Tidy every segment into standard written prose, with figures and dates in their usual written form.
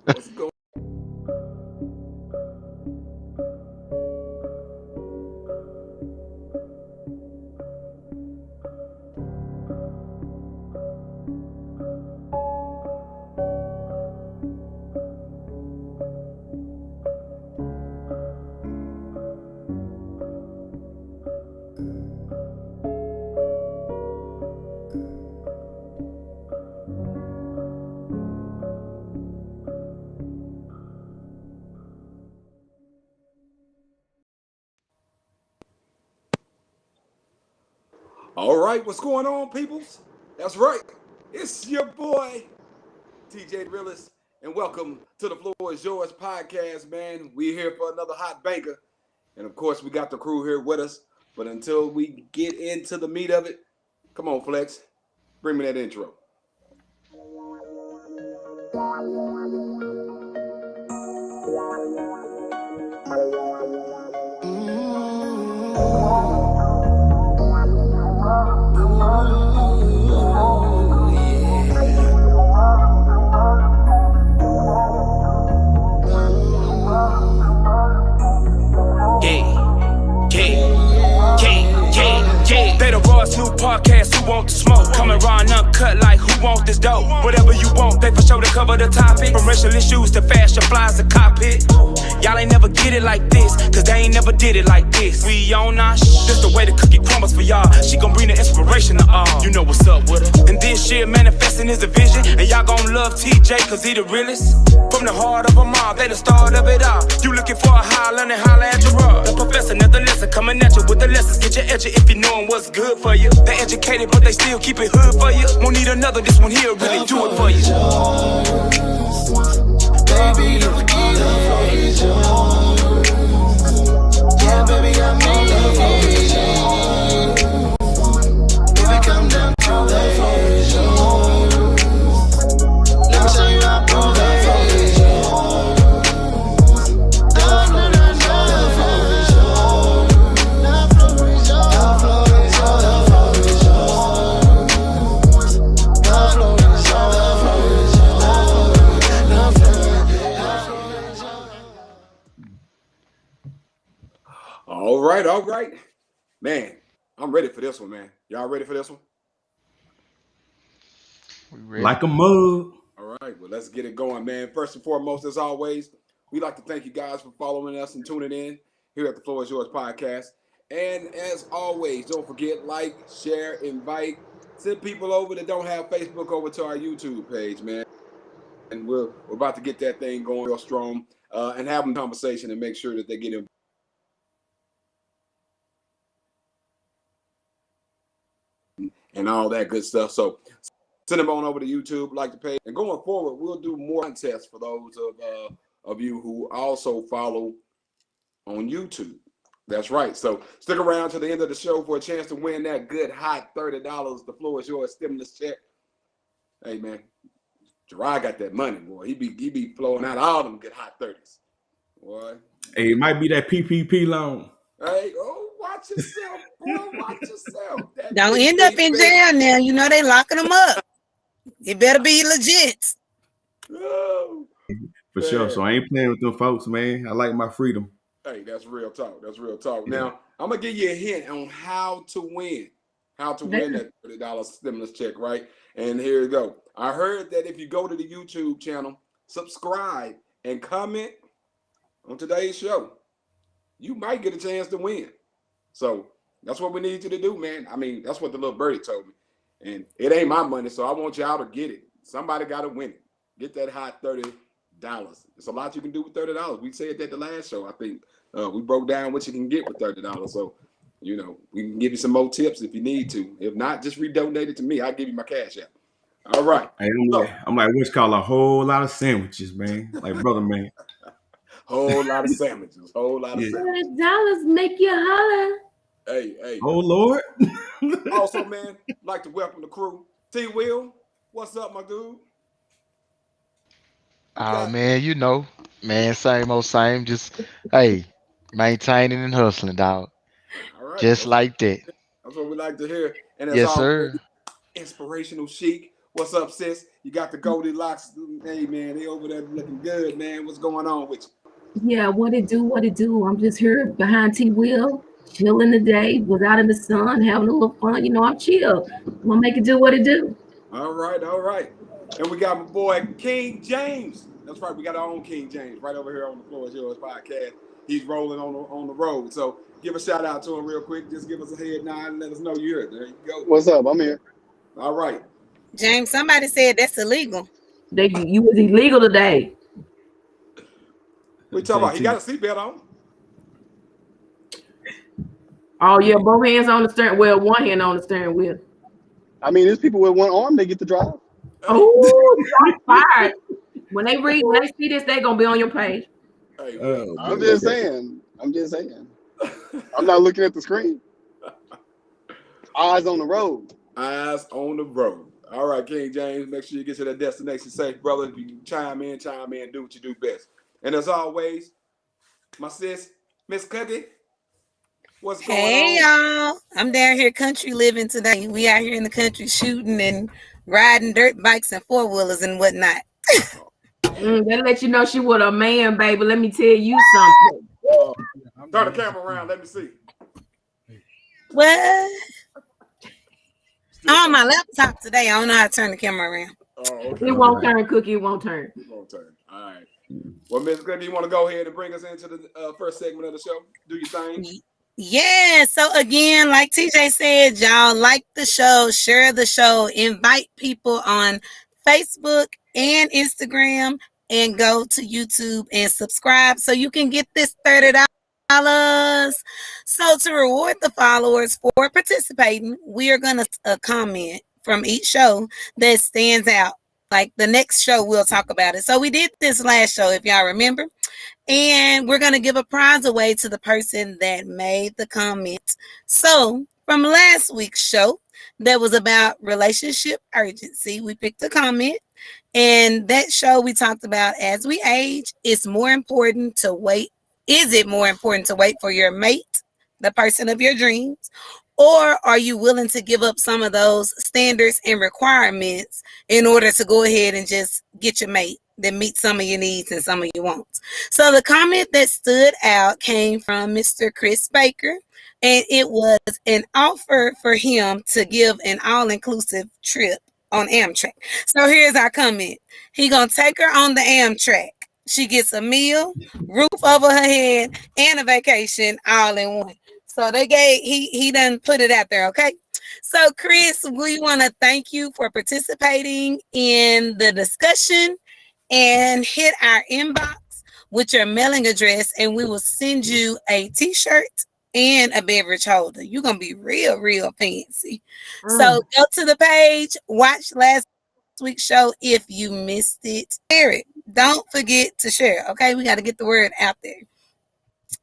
What's going? All right, what's going on, peoples? That's right. It's your boy, TJ the Realist, and welcome to the Floor is Yours podcast, man. We're here for another hot banker. And of course, we got the crew here with us. But until we get into the meat of it, come on, Flex. Bring me that intro. They the rawest new podcast, who want the smoke? Coming raw and uncut like who want this dope? Whatever you want, they for sure to cover the topic. From racial issues to fashion flies to cockpit. Y'all ain't never get it like this, cause they ain't never did it like this. We on our this the way the cookie crumbles for y'all. She gon' bring the inspiration to all. You know what's up with her. And this shit manifesting is a vision. And y'all gon' love TJ cause he the realest. From the heart of them all, they the start of it all. You looking for a high learning, holla at Gerard. The professor, another lesson coming at you with the lessons. Get your edge if you knowin' what's good for you. They educated, but they still keep it hood for you. Won't need another, this one here really do it for you. Baby, don't forget it. Yeah, baby, I'm in love with you. Baby, come down to the floor. Let me show you how I prove that for you. The floor is yours. The floor is yours. The floor is yours. The floor is yours. The floor is yours. All right. Man, I'm ready for this one, man. Y'all ready for this one? Like a mug. All right, well, let's get it going, man. First and foremost, as always, we'd like to thank you guys for following us and tuning in here at the Floor is Yours podcast. And as always, don't forget, like, share, invite, send people over that don't have Facebook over to our YouTube page, man. And we're about to get that thing going real strong and have a conversation and make sure that they get in. And all that good stuff. So send them on over to YouTube, like the page. And going forward, we'll do more contests for those of you who also follow on YouTube. That's right. So stick around to the end of the show for a chance to win that good hot $30. The Floor is Yours stimulus check. Hey man, Gerard got that money, boy. He be flowing out all them good hot 30s. Boy. Hey, it might be that PPP loan. Hey, watch yourself, boy. Watch yourself. Don't end up in jail now. You know they locking them up. It better be legit. Oh, For sure. So I ain't playing with them folks, man. I like my freedom. Hey, that's real talk. Now, I'm going to give you a hint on how to win. How to win that $30 stimulus check, right? And here you go. I heard that if you go to the YouTube channel, subscribe, and comment on today's show, you might get a chance to win. So that's what we need you to do, man. I mean, that's what the little birdie told me. And it ain't my money, so I want y'all to get it. Somebody got to win it. Get that hot $30. It's a lot you can do with $30. We said that the last show, I think. We broke down what you can get with $30. So, you know, we can give you some more tips if you need to. If not, just redonate it to me. I'll give you my cash app. All right. Hey, I'm like what's called a whole lot of sandwiches, man. Like, brother, man. Whole lot of sandwiches. $30 make you holler. Hey. Oh, Lord. Also, man, like to welcome the crew. T. Will, what's up, my dude? Oh man, you know, man, same old same. Just hey, maintaining and hustling, dog. All right. Just like that. That's what we like to hear. And as Yes, always, sir. Inspirational Chic. What's up, sis? You got the Goldilocks. Hey, man, they over there looking good, man. What's going on with you? Yeah, what it do? What it do? I'm just here behind T Wheel, chilling today. Was out in the sun, having a little fun. You know, I'm chill. I'm gonna make it do what it do. All right, all right. And we got my boy King James. That's right. We got our own King James right over here on the Floor is Yours podcast. He's rolling on the road. So give a shout out to him real quick. Just give us a head nod and let us know you're here. There you go. What's up? I'm here. All right. James, somebody said that's illegal. You was illegal today. We talking about he got a seatbelt on. Oh yeah, both hands on the steering. Well, one hand on the steering wheel. I mean, there's people with one arm, they get to drive. Oh, shots fired. When they see this, they gonna be on your page. Hey, I'm just saying. I'm not looking at the screen. Eyes on the road. Eyes on the road. All right, King James, make sure you get to that destination safe, brother. If you chime in, do what you do best. And as always, my sis, Miss Cookie, what's going on? Hey, y'all. I'm down here country living today. We out here in the country shooting and riding dirt bikes and four-wheelers and whatnot. That let you know she was a man, baby. Let me tell you something. Turn the camera around. Let me see. What? I'm on my laptop today. I don't know how to turn the camera around. Oh, okay. It won't turn, Cookie. It won't turn. It won't turn. All right. Well, Miss Cookie, you want to go ahead and bring us into the first segment of the show? Do your thing. Yeah. So again, like TJ said, y'all like the show, share the show, invite people on Facebook and Instagram, and go to YouTube and subscribe so you can get this $30. So to reward the followers for participating, we are going to comment from each show that stands out. Like the next show, we'll talk about it. So we did this last show, if y'all remember. And we're going to give a prize away to the person that made the comment. So from last week's show, that was about relationship urgency. We picked a comment. And that show we talked about, as we age, it's more important to wait. Is it more important to wait for your mate, the person of your dreams? Or are you willing to give up some of those standards and requirements in order to go ahead and just get your mate that meets some of your needs and some of your wants? So the comment that stood out came from Mr. Chris Baker, and it was an offer for him to give an all-inclusive trip on Amtrak. So here's our comment. He gonna take her on the Amtrak. She gets a meal, roof over her head, and a vacation all in one. So he done put it out there, okay? So Chris, we want to thank you for participating in the discussion, and hit our inbox with your mailing address, and we will send you a t-shirt and a beverage holder. You're going to be real, real fancy. So go to the page, watch last week's show. If you missed it, share it. Don't forget to share, okay? We got to get the word out there.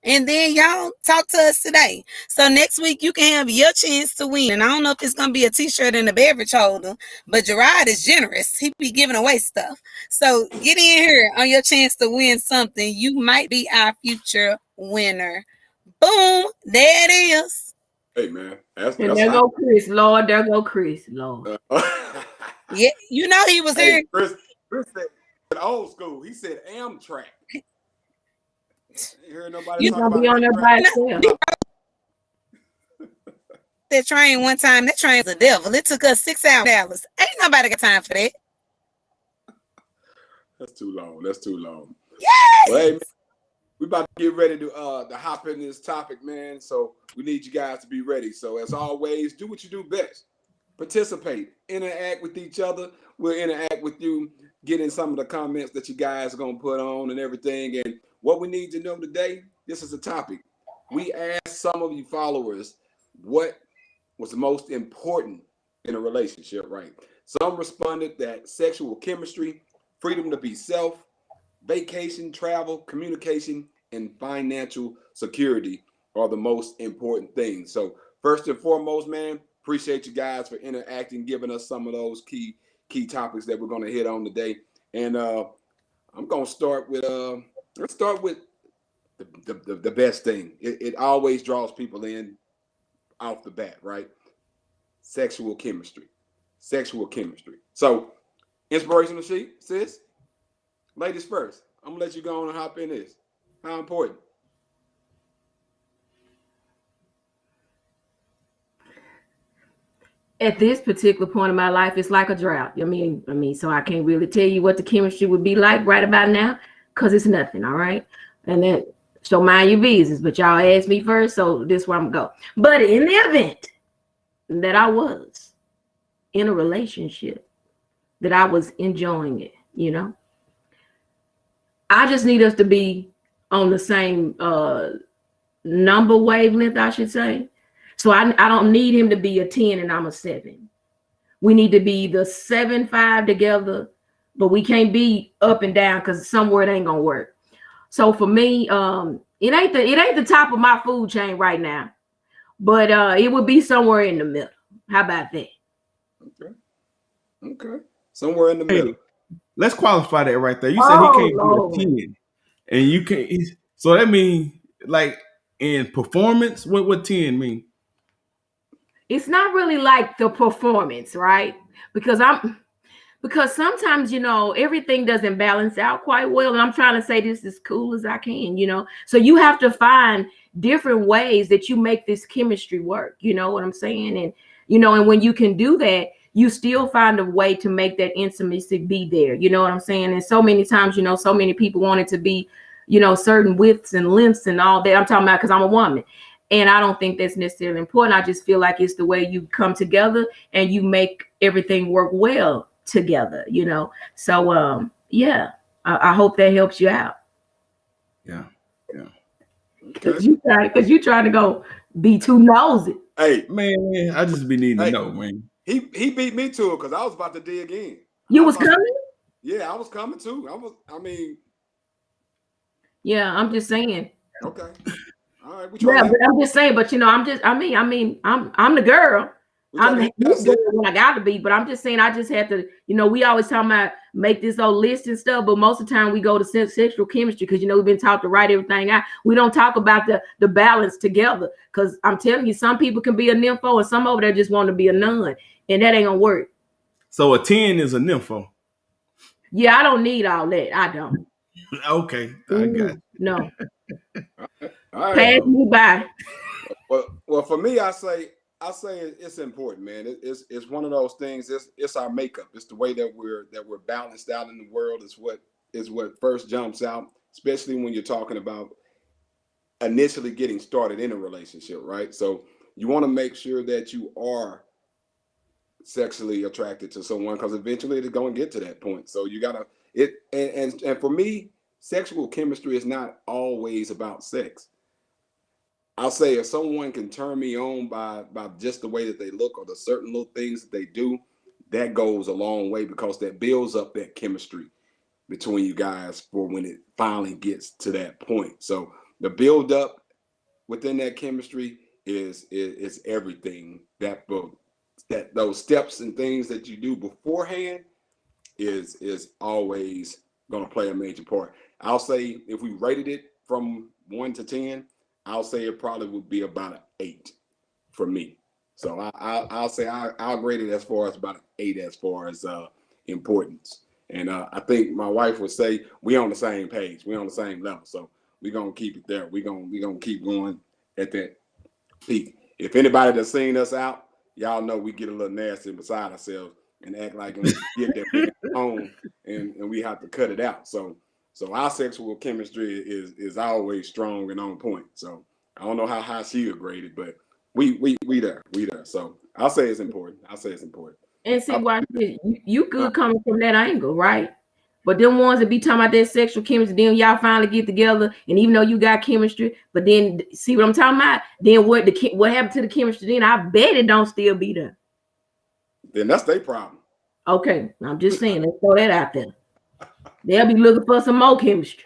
And then y'all talk to us today. So next week you can have your chance to win. And I don't know if it's going to be a t-shirt and a beverage holder, but Gerard is generous. He be giving away stuff. So get in here on your chance to win something. You might be our future winner. Boom. There it is. Hey, man. That's there go Chris. Lord, there go Chris. Lord. Yeah, you know he was here. Chris said old school. He said Amtrak. Hear nobody You're gonna be on there by itself. That train one time, that train's a devil. It took us 6 hours. Ain't nobody got time for that. That's too long. That's too long. Yes. Well, hey, man, we about to get ready to hop in this topic, man. So we need you guys to be ready. So as always, do what you do best. Participate, interact with each other. We'll interact with you, get in some of the comments that you guys are gonna put on and everything. And what we need to know today, this is a topic. We asked some of you followers what was the most important in a relationship, right? Some responded that sexual chemistry, freedom to be self, vacation, travel, communication, and financial security are the most important things. So first and foremost, man, appreciate you guys for interacting, giving us some of those key topics that we're going to hit on today. And I'm going to start with let's start with the best thing. It always draws people in off the bat, right? Sexual chemistry. sexual chemistry. So, inspirational sheet, sis. Ladies first. I'm gonna let you go on and hop in this. How important? At this particular point in my life, it's like a drought. I mean, so I can't really tell you what the chemistry would be like right about now, because it's nothing, all right? And then, so mind your business, but y'all asked me first, so this is where I'm gonna go. But in the event that I was in a relationship, that I was enjoying it, you know, I just need us to be on the same number wavelength, I should say. So I don't need him to be a 10 and I'm a 7. We need to be the 7, 5 together, but we can't be up and down because somewhere it ain't gonna work. So for me, it ain't the top of my food chain right now, but it would be somewhere in the middle. How about that? Okay. Somewhere in the middle. Let's qualify that right there. You said he can't be a 10, and you can't. So that means, like, in performance, what 10 mean? It's not really like the performance, right? Because sometimes, you know, everything doesn't balance out quite well. And I'm trying to say this as cool as I can, you know. So you have to find different ways that you make this chemistry work. You know what I'm saying? And, you know, and when you can do that, you still find a way to make that intimacy be there. You know what I'm saying? And so many times, you know, so many people want it to be, you know, certain widths and lengths and all that. I'm talking about because I'm a woman. And I don't think that's necessarily important. I just feel like it's the way you come together and you make everything work well together, you know? So, yeah, I hope that helps you out. Yeah. Because you trying to go be too nosy. Hey, man, I just be needing to know, man. He beat me to it because I was about to dig in. You was coming? Yeah, I was coming too. Yeah, I'm just saying. Okay. All right. Yeah, but I'm just saying, but you know, I'm the girl. I'm the girl when I gotta be, but I'm just saying I just have to, you know, we always talk about make this old list and stuff, but most of the time we go to sexual chemistry because, you know, we've been taught to write everything out. We don't talk about the balance together because I'm telling you, some people can be a nympho and some over there just want to be a nun, and that ain't gonna work. So a 10 is a nympho. Yeah, I don't need all that. I don't. Okay, I got you. No. All right. Pass me by. Well, for me, I say it's important, man. It's one of those things. It's our makeup. It's the way that we're balanced out in the world. Is what first jumps out, especially when you're talking about initially getting started in a relationship, right? So you want to make sure that you are sexually attracted to someone because eventually it's going to get to that point. So you gotta and for me, sexual chemistry is not always about sex. I'll say if someone can turn me on by just the way that they look or the certain little things that they do, that goes a long way because that builds up that chemistry between you guys for when it finally gets to that point. So the build up within that chemistry is everything. That those steps and things that you do beforehand is always going to play a major part. I'll say if we rated it from 1 to 10, I'll say it probably would be about an 8 for me. So I'll say I'll grade it as far as about an 8 as far as importance. And I think my wife would say we on the same page, we on the same level. So we're gonna keep it there. We're gonna keep going at that peak. If anybody that's seen us out, y'all know we get a little nasty beside ourselves and act like we get that big home and we have to cut it out. So our sexual chemistry is always strong and on point. So I don't know how high she would grade it, but we there. So I'll say it's important. And see, watch this. You good coming from that angle, right? But them ones that be talking about that sexual chemistry, then y'all finally get together, and even though you got chemistry, but then see what I'm talking about? Then what happened to the chemistry? Then I bet it don't still be there. Then that's their problem. Okay, I'm just saying. Let's throw that out there. They'll be looking for some more chemistry.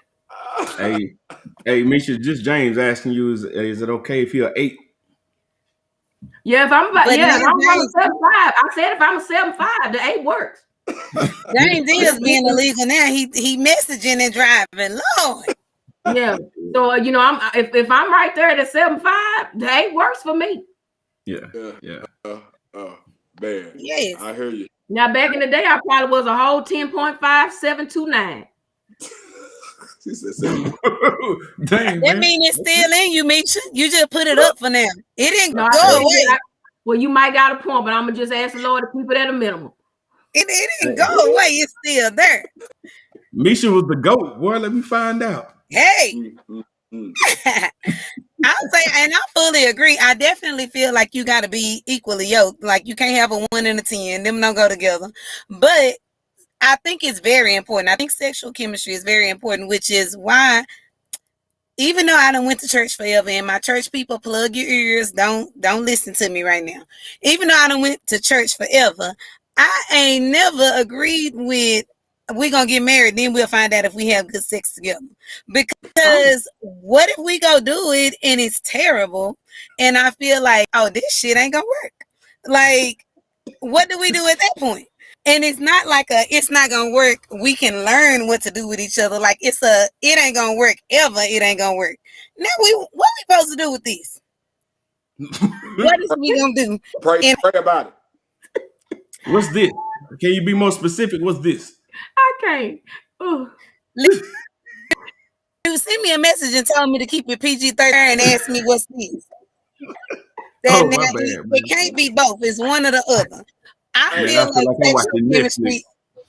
Hey, Misha, just James asking you, is it okay if you're 8? Yeah, if I'm a 7.5, I said if I'm a 7.5, the 8 works. James is being illegal now. He messaging and driving. Lord. Yeah. So you know, if I'm right there at a 7.5, the 8 works for me. Yeah. Man, Yes. I hear you. Now, back in the day, I probably was a whole 10.5729. She said 7. Dang, That man. means it's still in you, Misha. You just put it up for now. It didn't No, go away. well, you might got a point, but I'm gonna just ask the Lord to keep it at a minimum. It didn't go away. It's still there. Misha was the GOAT. Boy, let me find out. Hey. Mm. I'll say, and I fully agree. I definitely feel like you got to be equally yoked. Like you can't have a 1 and a 10. Them don't go together. But I think it's very important. I think sexual chemistry is very important, which is why, even though I done went to church forever, and my church people, plug your ears, don't listen to me right now. Even though I done went to church forever, I ain't never agreed with we're gonna get married, then we'll find out if we have good sex together. Because what if we go do it and it's terrible, and I feel like, oh, this shit ain't gonna work. Like, what do we do at that point? And it's not like it's not gonna work. We can learn what to do with each other. Like it ain't gonna work ever. It ain't gonna work. Now what we supposed to do with this? What is we gonna do? Pray about it. What's this? Can you be more specific? What's this? I can't. Ooh. You sent me a message and told me to keep it PG-13 and ask me what's this. It can't be both. It's one or the other. I feel like sexual chemistry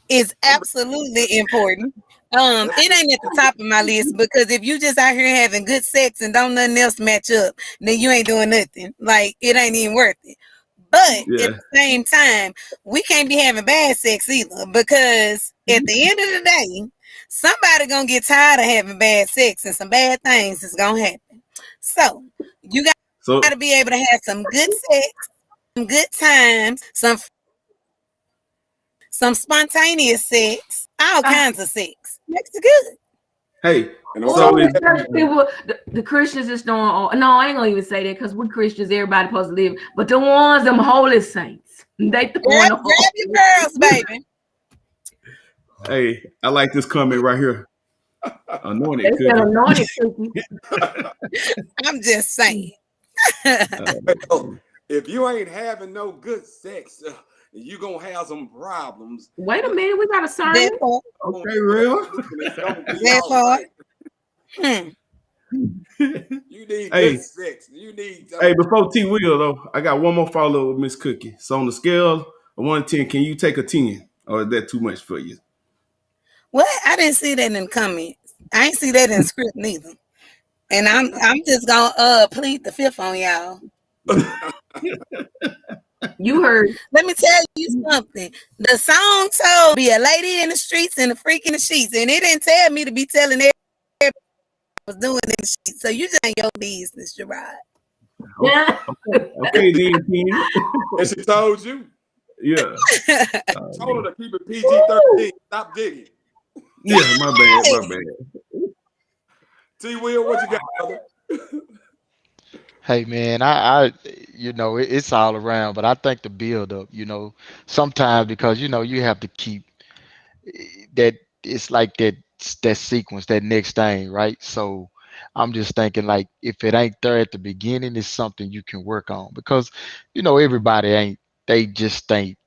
is absolutely important. It ain't at the top of my list because if you just out here having good sex and don't nothing else match up, then you ain't doing nothing. Like it ain't even worth it. But at the same time, we can't be having bad sex either because at the end of the day, somebody gonna get tired of having bad sex and some bad things is gonna happen. So you got to be able to have some good sex, some good times, some spontaneous sex, all kinds of sex. Makes it good. Hey, the Christians is doing. No, I ain't gonna even say that because we Christians, everybody supposed to live. But the ones, them holy saints, they grab your girls, baby. Hey, I like this comment right here. Anointed. I'm just saying. If you ain't having no good sex, you gonna have some problems. Wait a minute, we got a sermon. Okay, real. You need good sex. You need. Hey, before T Will though, I got one more follow up with Miss Cookie. So on the scale of 1 to 10, can you take a 10, or is that too much for you? What? I didn't see that in the comments. I ain't see that in the script neither. And I'm just gonna plead the fifth on y'all. You heard. Let me tell you something. The song told be a lady in the streets and a freak in the sheets, and it didn't tell me to be telling everybody I was doing in the sheets. So you just ain't your business, Gerard. Yeah. Okay, then. And she told you. Yeah. Told her to keep it PG-13. Stop digging. Yeah, my bad. T Will, what you got, brother? Hey man, I it's all around, but I think the build up, sometimes because you have to keep that. It's like that sequence, that next thing, right? So I'm just thinking like if it ain't there at the beginning, it's something you can work on because everybody they just ain't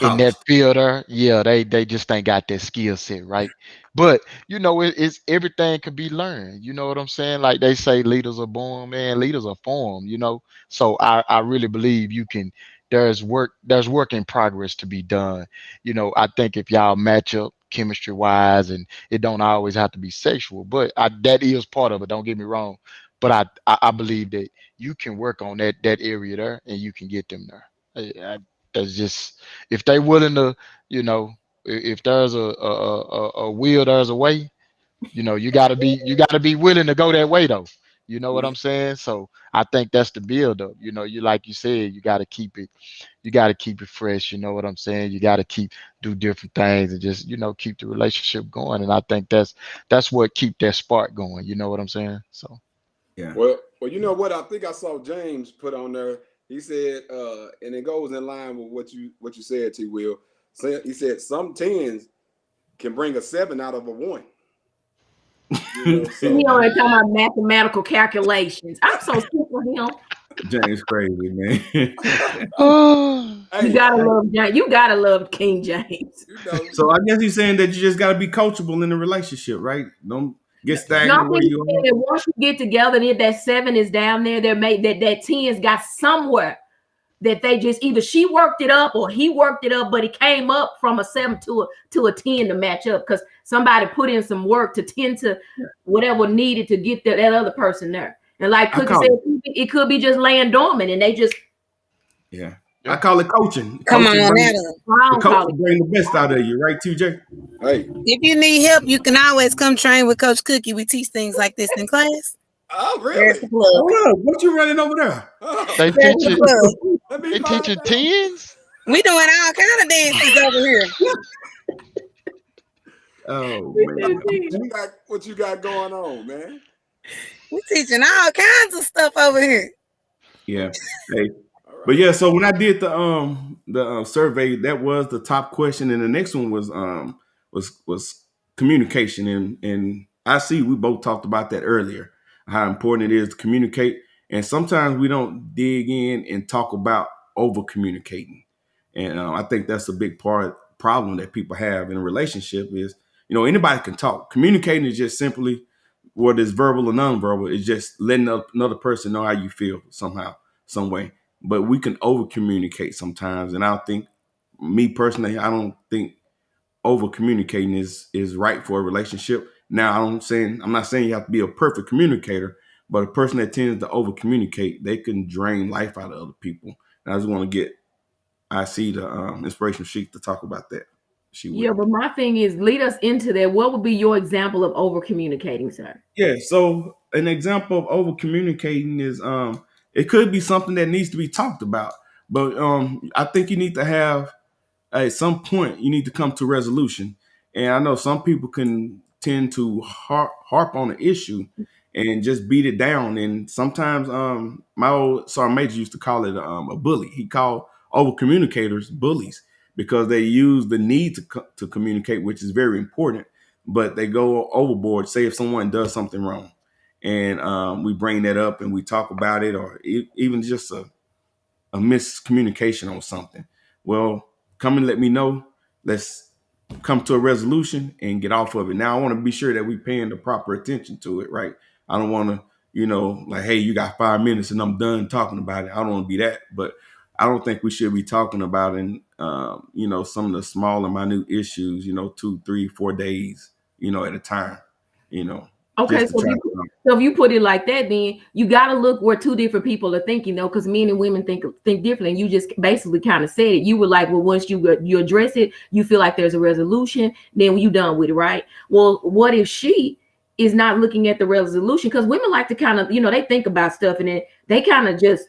in that field there. Yeah, they just ain't got that skill set, right? But it's everything could be learned. You know what I'm saying? Like they say, leaders are born, man. Leaders are formed. So I really believe you can. There's work in progress to be done. I think if y'all match up chemistry wise, and it don't always have to be sexual, but that is part of it. Don't get me wrong, but I believe that you can work on that area there, and you can get them there. That's just if they willing to, if there's a will, there's a way. You gotta be willing to go that way though. You know what I'm saying? So I think that's the build up. You like you said, you gotta keep it fresh. You know what I'm saying? You gotta do different things and just keep the relationship going. And I think that's what keep that spark going. You know what I'm saying? So yeah. Well, you know what? I think I saw James put on there. He said, and it goes in line with what you said, T. Will. He said some 10s can bring a 7 out of a 1. He already talking about mathematical calculations. I'm so sick of him. James crazy, man. Oh, You Hey, gotta love you gotta love King James. you know, So I guess he's saying that you just got to be coachable in the relationship, right? Don't get No, stagnant I where think you that once you get together, and if that 7 is down there, they're made that 10's got somewhere that they just either she worked it up or he worked it up, but it came up from a 7 to a 10 to match up because somebody put in some work to tend to whatever needed to get that other person there. And like I Cookie call said, it, it could be just laying dormant and they just yeah. Yeah. I call it coaching. Come on Coaching now. I the don't coach call will it. bring the best out of you, right, TJ? hey, If you need help, you can always come train with Coach Cookie. We teach things like this in class. oh There's the really? plug. Hold up, what you running over there? Oh, they There's the teaching plug. let me they find teaching out. tens. We doing all kind of dances over here. Oh man, okay. What you got going on, man? We teaching all kinds of stuff over here. Yeah. Hey, All but right. yeah, so when I did the survey, that was the top question, and the next one was communication, and I see we both talked about that earlier, how important it is to communicate, and sometimes we don't dig in and talk about over communicating, and I think that's a big problem that people have in a relationship is anybody can talk. Communicating is just simply whether it's verbal or nonverbal, it's just letting another person know how you feel somehow, some way, but we can over communicate sometimes. And I think, me personally, I don't think over communicating is right for a relationship. Now, I'm not saying you have to be a perfect communicator, but a person that tends to over communicate, they can drain life out of other people. And I just want to get I see the inspirational sheet to talk about that. She with Yeah, me. but my thing is lead us into that. What would be your example of over communicating, sir? Yeah, so an example of over communicating is it could be something that needs to be talked about, but I think you need to have at some point you need to come to resolution. And I know some people can tend to harp on an issue and just beat it down. And sometimes my old sergeant major used to call it a bully. He called over communicators bullies because they use the need to communicate, which is very important, but they go overboard. Say if someone does something wrong, and we bring that up and we talk about it, or even just a miscommunication on something. Well, come and let me know. Let's come to a resolution and get off of it. Now, I want to be sure that we paying the proper attention to it, right? I don't want to, like, hey, you got 5 minutes and I'm done talking about it. I don't want to be that, but I don't think we should be talking about some of the small and minute issues, 2, 3, 4 days, at a time, Okay, just to so try if you put it like that, then you got to look where two different people are thinking, though, because men and women think differently. And you just basically kind of said it. You were like, well, once you address it, you feel like there's a resolution, then you done with it, right? Well, what if she is not looking at the resolution? Because women like to kind of, they think about stuff and then they kind of just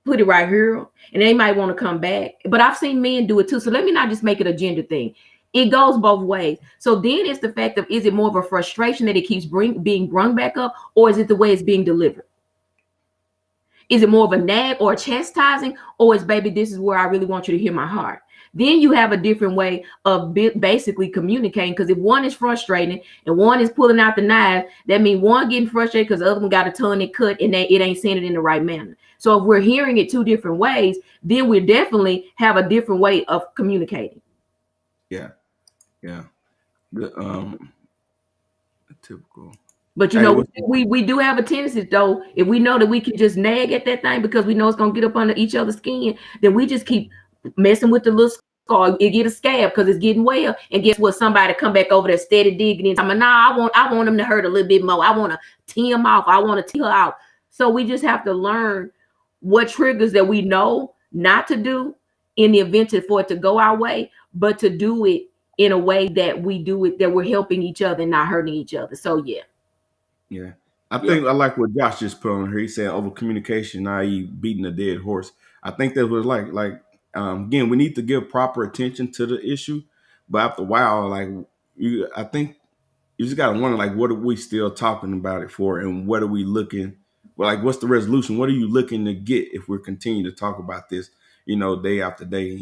put it right here, and they might want to come back. But I've seen men do it too. So let me not just make it a gender thing. It goes both ways. So then it's the fact of, is it more of a frustration that it keeps being brung back up, or is it the way it's being delivered? Is it more of a nag or a chastising, or is, baby, this is where I really want you to hear my heart? Then you have a different way of basically communicating, because if one is frustrating and one is pulling out the knife, that means one getting frustrated because the other one got a tongue that cut and it ain't saying it in the right manner. So if we're hearing it two different ways, then we definitely have a different way of communicating. Yeah. The typical. But we do have a tendency, though, if we know that we can just nag at that thing because we know it's gonna get up under each other's skin, then we just keep messing with the little scar. It get a scab because it's getting well. And guess what? Somebody come back over there steady digging in. I'm like, nah, I want them to hurt a little bit more. I want to tee them off. I want to tee her out. So we just have to learn what triggers that we know not to do in the event for it to go our way, but to do it in a way that we do it, that we're helping each other and not hurting each other. So yeah. Yeah. I think I like what Josh just put on here. He said over communication, i.e. beating a dead horse. I think that was again, we need to give proper attention to the issue, but after a while, I think you just gotta wonder, what are we still talking about it for, and what are we looking? Well, what's the resolution? What are you looking to get if we're continuing to talk about this, day after day?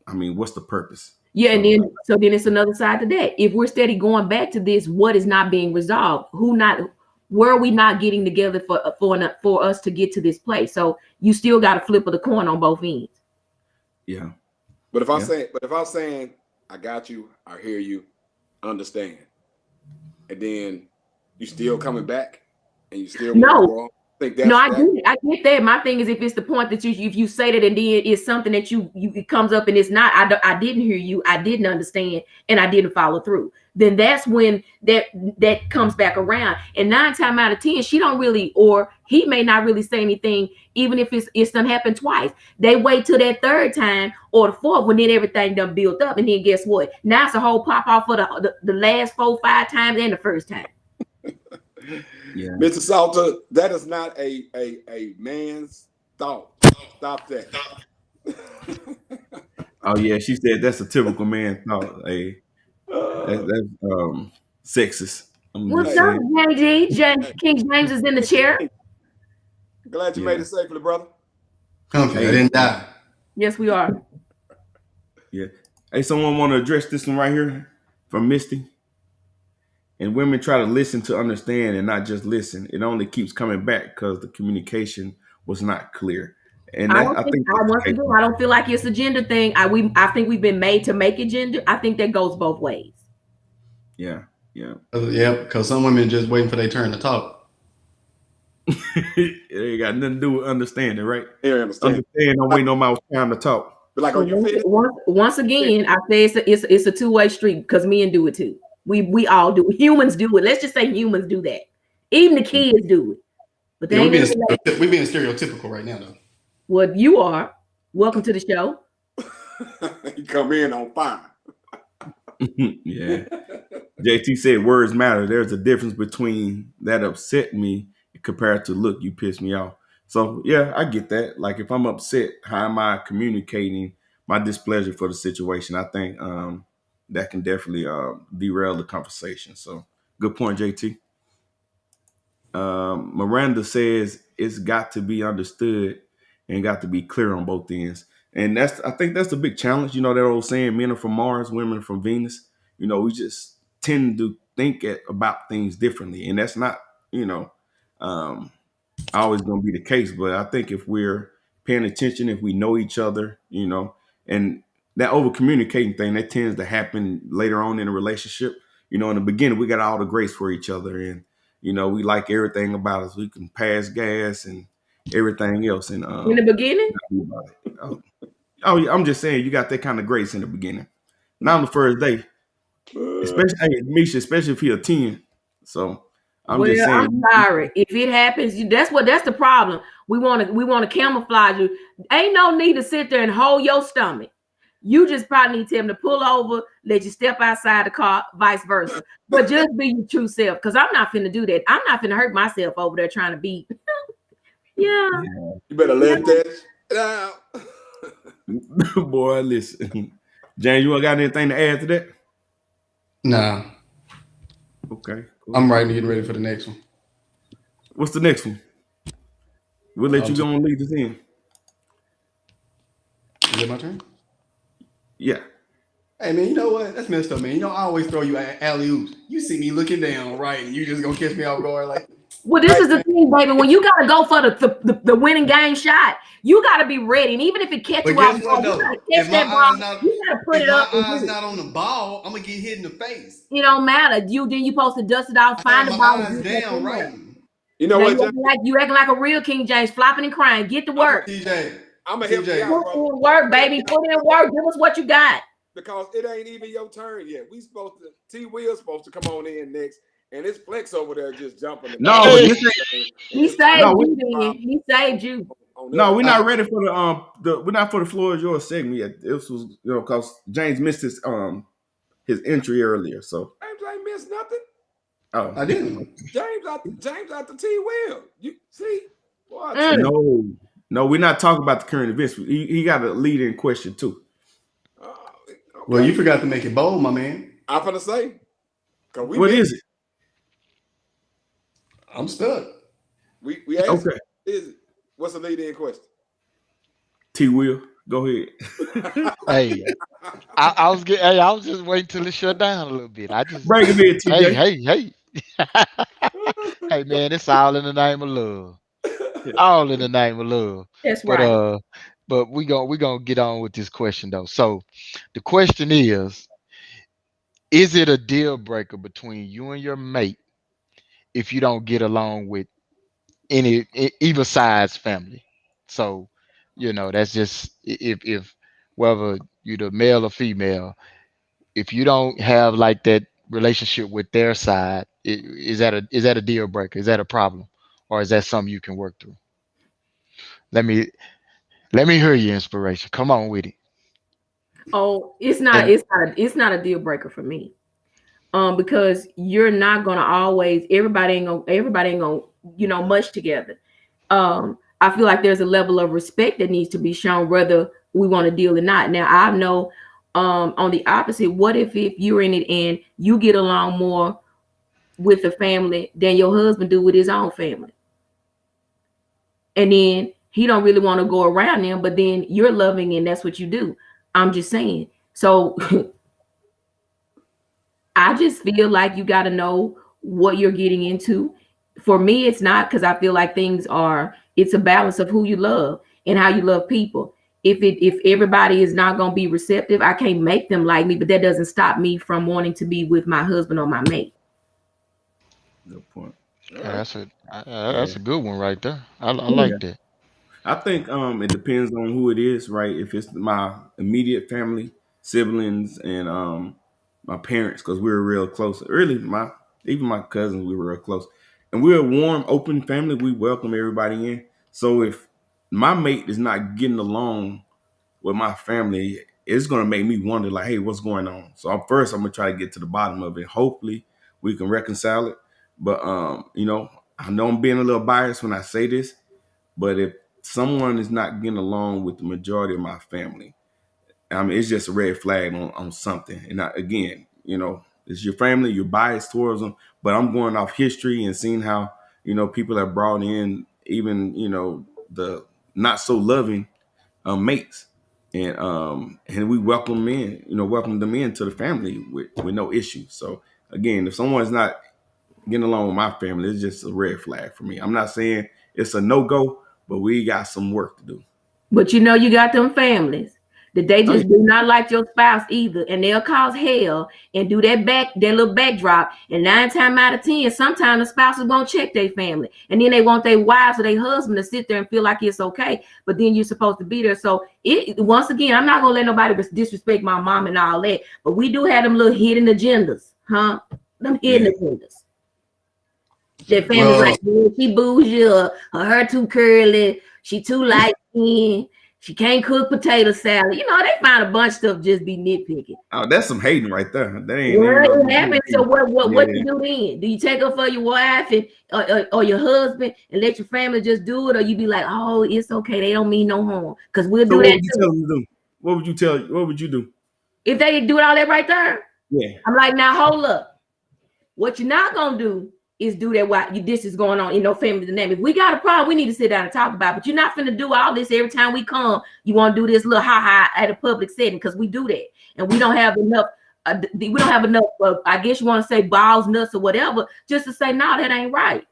What's the purpose? Yeah, and then it's another side to that. If we're steady going back to this, what is not being resolved? Where are we not getting together for us to get to this place? So you still got to flip of the coin on both ends. Yeah. But if I'm saying, I got you, I hear you, understand, and then you still coming back and you still No. think that's No, I get that. My thing is, if it's the point that if you say that and then it's something that you it comes up and it's not, I didn't hear you, I didn't understand, and I didn't follow through. Then that's when that comes back around. And 9 times out of 10, she don't really, or he may not really say anything, even if it's done happened twice. They wait till that 3rd time or the 4th when then everything done built up, and then guess what? Now it's a whole pop off for the last 4, 5 times and the first time. Yeah. Mr. Salter, that is not a man's thought. Stop that. Oh yeah, she said that's a typical man thought. Hey, that's sexist. What's up, JG? King James is in the chair. Glad you made it safely, brother. Okay, I didn't die. Yes, we are. Yeah. Hey, someone want to address this one right here from Misty? And women try to listen to understand and not just listen. It only keeps coming back because the communication was not clear. And I don't feel like it's a gender thing. I think we've been made to make it gender. I think that goes both ways. Yeah. Because some women just waiting for their turn to talk. It ain't got nothing to do with understanding, right? Yeah, understand. Don't wait no more time to talk. But like, once again, I say it's a 2-way street because men do it too. We all do it. Humans do it. Let's just say humans do that. Even the kids do it. But we're being stereotypical right now, though. Well, you are. Welcome to the show. You come in on fire. Yeah. JT said words matter. There's a difference between that upset me compared to look, you pissed me off. So yeah, I get that. Like if I'm upset, how am I communicating my displeasure for the situation? I think that can definitely derail the conversation. So good point, JT. Miranda says it's got to be understood and got to be clear on both ends. And I think that's the big challenge. You know, that old saying, men are from Mars, women are from Venus. You know, we just tend to think about things differently. And that's not, always going to be the case. But I think if we're paying attention, if we know each other, and that over communicating thing, that tends to happen later on in a relationship. In the beginning, we got all the grace for each other. And, we like everything about us. We can pass gas and everything else. And in the beginning? I'm just saying you got that kind of grace in the beginning. Not on the first day. Especially if you're a 10. So I'm just saying. I'm sorry. If it happens, that's the problem. We want to camouflage you. Ain't no need to sit there and hold your stomach. You just probably need him to pull over, let you step outside the car, vice versa. But just be your true self, because I'm not finna do that. I'm not finna hurt myself over there trying to be. Yeah. You better let that out. Boy, listen. James, you got anything to add to that? Nah. Okay. Cool. I'm getting ready for the next one. What's the next one? We'll let you go and lead us in. Is it my turn? Yeah. Hey, man, you know what? That's messed up, man. I always throw you alley-oops. You see me looking down, right? And you just gonna catch me off guard like. Well, this is the thing, baby. When you gotta go for the winning game shot, you gotta be ready. And even if it catches you off guard, you gotta catch that ball. You gotta put it up. If my eyes not on the ball, I'm gonna get hit in the face. It don't matter. You supposed to dust it off, find the ball. Eyes down, right? You know what? You acting like a real King James, flopping and crying. Get to work. I'm gonna help you out, bro. Put in work, baby. Put in work. Give us what you got. Because it ain't even your turn yet. T Will's supposed to come on in next, and it's Flex over there just jumping. No, he saved you. He saved you. No, we're not ready for we're not for the floor is yours segment yet. This was because James missed his entry earlier. So James ain't missed nothing. Oh, I didn't. James out the T Will. You see? No, we're not talking about the current events. He got a lead in question too. Okay. Well, you forgot to make it bold, my man. I'm gonna say. What is it? I'm stuck. We asked. Okay. Is it? What's the lead in question? T Will, go ahead. Hey, I was just waiting till it shut down a little bit. I just break it in, TJ. Hey. Hey man, it's all in the name of love. All in the name of love. That's But right. we gonna get on with this question though. So the question is it a deal breaker between you and your mate if you don't get along with either side's family? So, that's just if whether you're the male or female, if you don't have like that relationship with their side, is that a deal breaker? Is that a problem? Or is that something you can work through? Let me let me hear your inspiration. Come on with it. Oh, it's not. And It's not a deal breaker for me. Because you're not gonna always. Everybody ain't gonna much together. I feel like there's a level of respect that needs to be shown, whether we want to deal or not. Now, I know, on the opposite, what if you're in it and you get along more with the family than your husband do with his own family, and then he don't really want to go around them, but then you're loving and that's what you do. I'm just saying. So I just feel like you got to know what you're getting into. For me, it's not, because I feel like it's a balance of who you love and how you love people. If everybody is not going to be receptive, I can't make them like me, but that doesn't stop me from wanting to be with my husband or my mate. Good point. All right. that's Yeah. a good one right there. I Yeah. like that. I think it depends on who it is, right? If it's my immediate family, siblings, and my parents, because we were real close. Really, even my cousins, we were real close, and we're a warm, open family. We welcome everybody in. So if my mate is not getting along with my family, it's gonna make me wonder, like, hey, what's going on? So I'm gonna try to get to the bottom of it. Hopefully, we can reconcile it. But I know I'm being a little biased when I say this, but if someone is not getting along with the majority of my family, I mean, it's just a red flag on something. And again, it's your family, you're biased towards them. But I'm going off history and seeing how, people have brought in even, the not so loving mates. And we welcome them into the family with no issue. So again, if someone's not getting along with my family, it's just a red flag for me. I'm not saying it's a no-go, but we got some work to do. But you got them families that they Oh, yeah. just do not like your spouse either, and they'll cause hell and do that little backdrop. And 9 times out of 10, sometimes the spouses won't check their family, and then they want their wives or their husband to sit there and feel like it's okay. But then you're supposed to be there. So once again, I'm not gonna let nobody disrespect my mom and all that. But we do have them little hidden agendas, huh? Them hidden agendas. Their family Well, like, she bougie, or her hair too curly, she too light skinned, she can't cook potato salad. They find a bunch of stuff, just be nitpicking. Oh, that's some hating right there. That ain't Well, no. it happens. So what Yeah. you do then? Do you take her for your wife and or your husband and let your family just do it, or you be like, oh, it's okay, they don't mean no harm? Because we'll So do what that would you too. tell them to do? What would you do? If they do all that right there, Yeah. I'm like, now hold up. What you're not gonna do is do that while this is going on in no family dynamic. If we got a problem, we need to sit down and talk about it. But you're not finna do all this every time we come. You want to do this little ha at a public setting, because we do that, and we don't have enough. We don't have enough. I guess you want to say balls, nuts, or whatever, just to say no, that ain't right.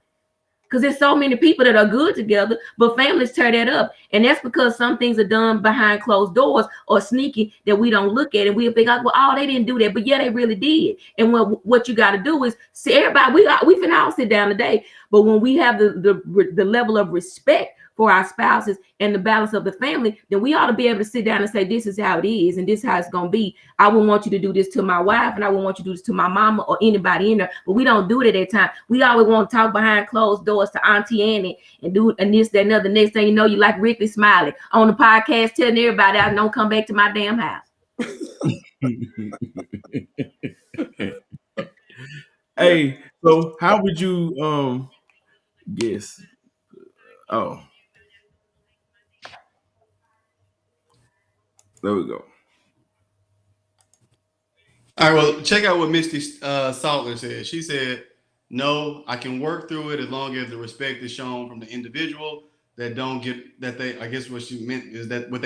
Because there's so many people that are good together, but families tear that up. And that's because some things are done behind closed doors or sneaky that we don't look at. And we'll think, like, well, oh, they didn't do that. But yeah, they really did. And what you got to do is see everybody, we finna all sit down today. But when we have the level of respect for our spouses and the balance of the family, then we ought to be able to sit down and say, this is how it is and this is how it's going to be. I wouldn't want you to do this to my wife, and I wouldn't want you to do this to my mama or anybody in there. But we don't do it at that time. We always want to talk behind closed doors to Auntie Annie and do and this, that, and other. Next thing you know, you like Ricky Smiley on the podcast telling everybody I don't come back to my damn house. Hey, so how would you guess? Oh, there we go. all right. Well, check out what Misty Saltler said. She said, "No, I can work through it as long as the respect is shown from the individual that don't get that they. I guess what she meant is that who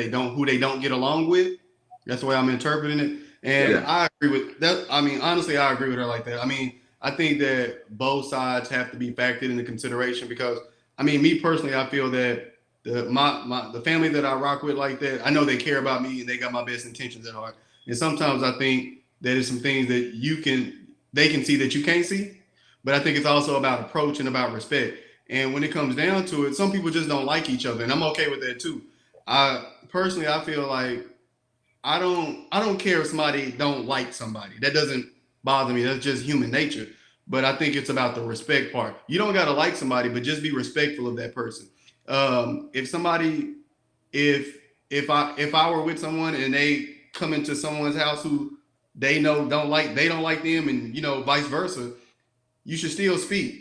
they don't get along with. That's the way I'm interpreting it. And Yeah. I agree with that. I mean, honestly, I agree with her like that. I mean, I think that both sides have to be factored into consideration because I mean, me personally, I feel that the family that I rock with like that, I know they care about me and they got my best intentions at heart. And sometimes I think that there's some things that they can see that you can't see. But I think it's also about approach and about respect. And when it comes down to it, some people just don't like each other, and I'm okay with that too. I personally, I feel like I don't care if somebody don't like somebody. That doesn't bother me. That's just human nature. But I think it's about the respect part. You don't gotta like somebody, but just be respectful of that person. If somebody, if I were with someone and they come into someone's house who they know they don't like them, and vice versa, you should still speak.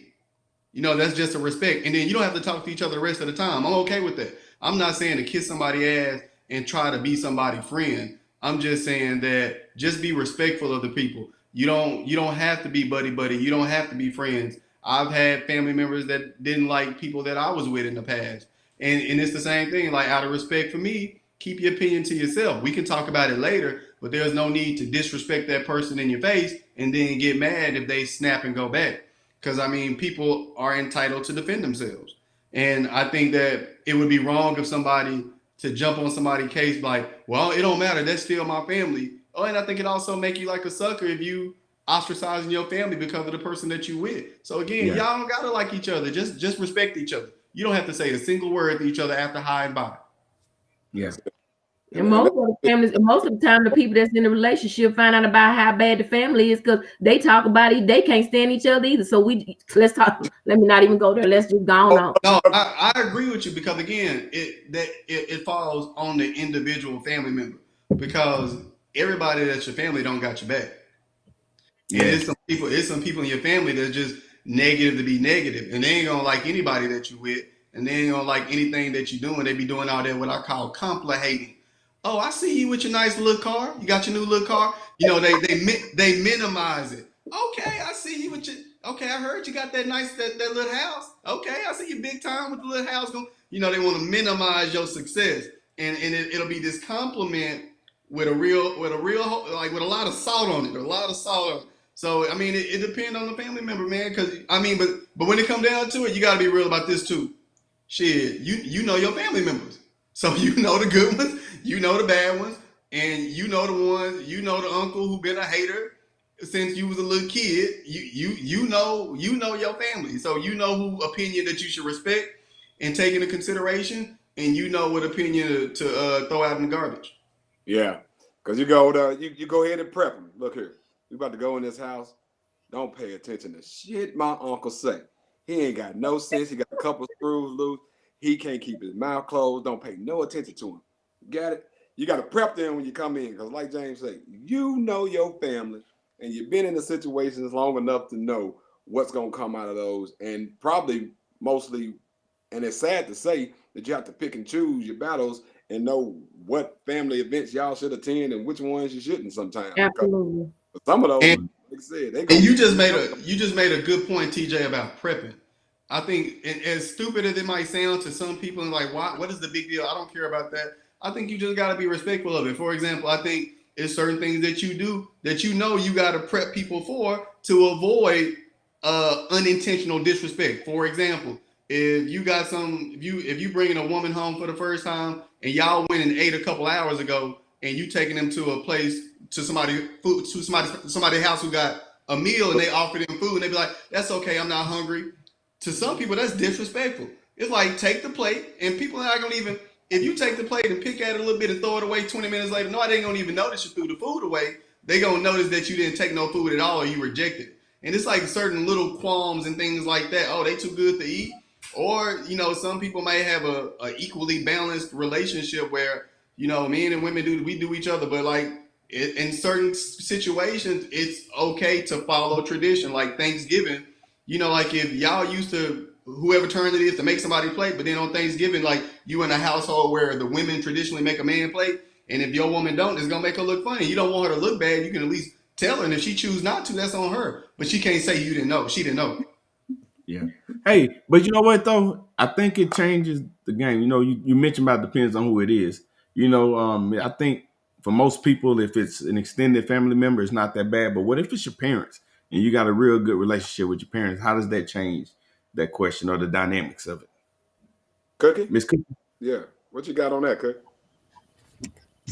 That's just a respect. And then you don't have to talk to each other the rest of the time. I'm okay with that. I'm not saying to kiss somebody ass and try to be somebody's friend. I'm just saying that just be respectful of the people. You don't have to be buddy buddy. You don't have to be friends. I've had family members that didn't like people that I was with in the past. And it's the same thing. Like, out of respect for me, keep your opinion to yourself. We can talk about it later, but there's no need to disrespect that person in your face and then get mad if they snap and go back. Because, I mean, people are entitled to defend themselves. And I think that it would be wrong of somebody to jump on somebody's case like, well, it don't matter. That's still my family. Oh, and I think it also make you like a sucker if you ostracizing your family because of the person that you with. So again, y'all don't gotta like each other. Just respect each other. You don't have to say a single word to each other after high and by. Yeah. And most of the families, most of the time, the people that's in the relationship find out about how bad the family is because they talk about it. They can't stand each other either. So let's talk. Let me not even go there. Let's just go on. No, I agree with you because again, it falls on the individual family member because everybody that's your family don't got your back. Yeah. And it's some people in your family that's just negative to be negative, and they ain't gonna like anybody that you with, and they ain't gonna like anything that you doing. They be doing all that what I call complicating. Oh, I see you with your nice little car. You got your new little car. They minimize it. Okay, I see you with your. Okay, I heard you got that nice that little house. Okay, I see you big time with the little house. They want to minimize your success, and it'll be this compliment with a real like with a lot of salt on it, So I mean, it depends on the family member, man. Because I mean, but when it come down to it, you got to be real about this too. Shit, you know your family members, so you know the good ones, you know the bad ones, and you know the ones, the uncle who been a hater since you was a little kid. You know your family, so you know who opinion that you should respect and take into consideration, and you know what opinion to throw out in the garbage. Yeah, because you go ahead and prep them. Look here, we about to go in this house. Don't pay attention to shit my uncle say. He ain't got no sense. He got a couple screws loose. He can't keep his mouth closed. Don't pay no attention to him. Got it? You got to prep them when you come in because, like James said, you know your family and you've been in the situations long enough to know what's going to come out of those. And probably mostly, and it's sad to say that you have to pick and choose your battles and know what family events y'all should attend and which ones you shouldn't sometimes. Absolutely. Some of those, and, like I said, and you just made a good point, TJ, about prepping. I think, as stupid as it might sound to some people, and like, what is the big deal? I don't care about that. I think you just got to be respectful of it. For example, I think it's certain things that you do that you got to prep people for to avoid unintentional disrespect. For example, if you bringing a woman home for the first time and y'all went and ate a couple hours ago and you taking them to a place to somebody's house who got a meal and they offer them food and they be like, that's okay, I'm not hungry. To some people, that's disrespectful. It's like, take the plate, and people are not gonna even, if you take the plate and pick at it a little bit and throw it away 20 minutes later, nobody ain't gonna even notice you threw the food away. They gonna notice that you didn't take no food at all or you rejected it. And it's like certain little qualms and things like that. Oh, they too good to eat. Or, some people may have a equally balanced relationship where, men and women do each other, but like in certain situations, it's okay to follow tradition, like Thanksgiving. Like if y'all used to, whoever turn it is to make somebody plate, but then on Thanksgiving, like you in a household where the women traditionally make a man plate, and if your woman don't, it's gonna make her look funny. You don't want her to look bad. You can at least tell her, and if she choose not to, that's on her. But she can't say you didn't know. She didn't know. Yeah. Hey, but you know what though? I think it changes the game. You mentioned about depends on who it is. I think for most people, if it's an extended family member, it's not that bad. But what if it's your parents? and you got a real good relationship with your parents, how does that change that question or the dynamics of it? Cookie? Miss Cookie? Yeah. What you got on that, Cookie?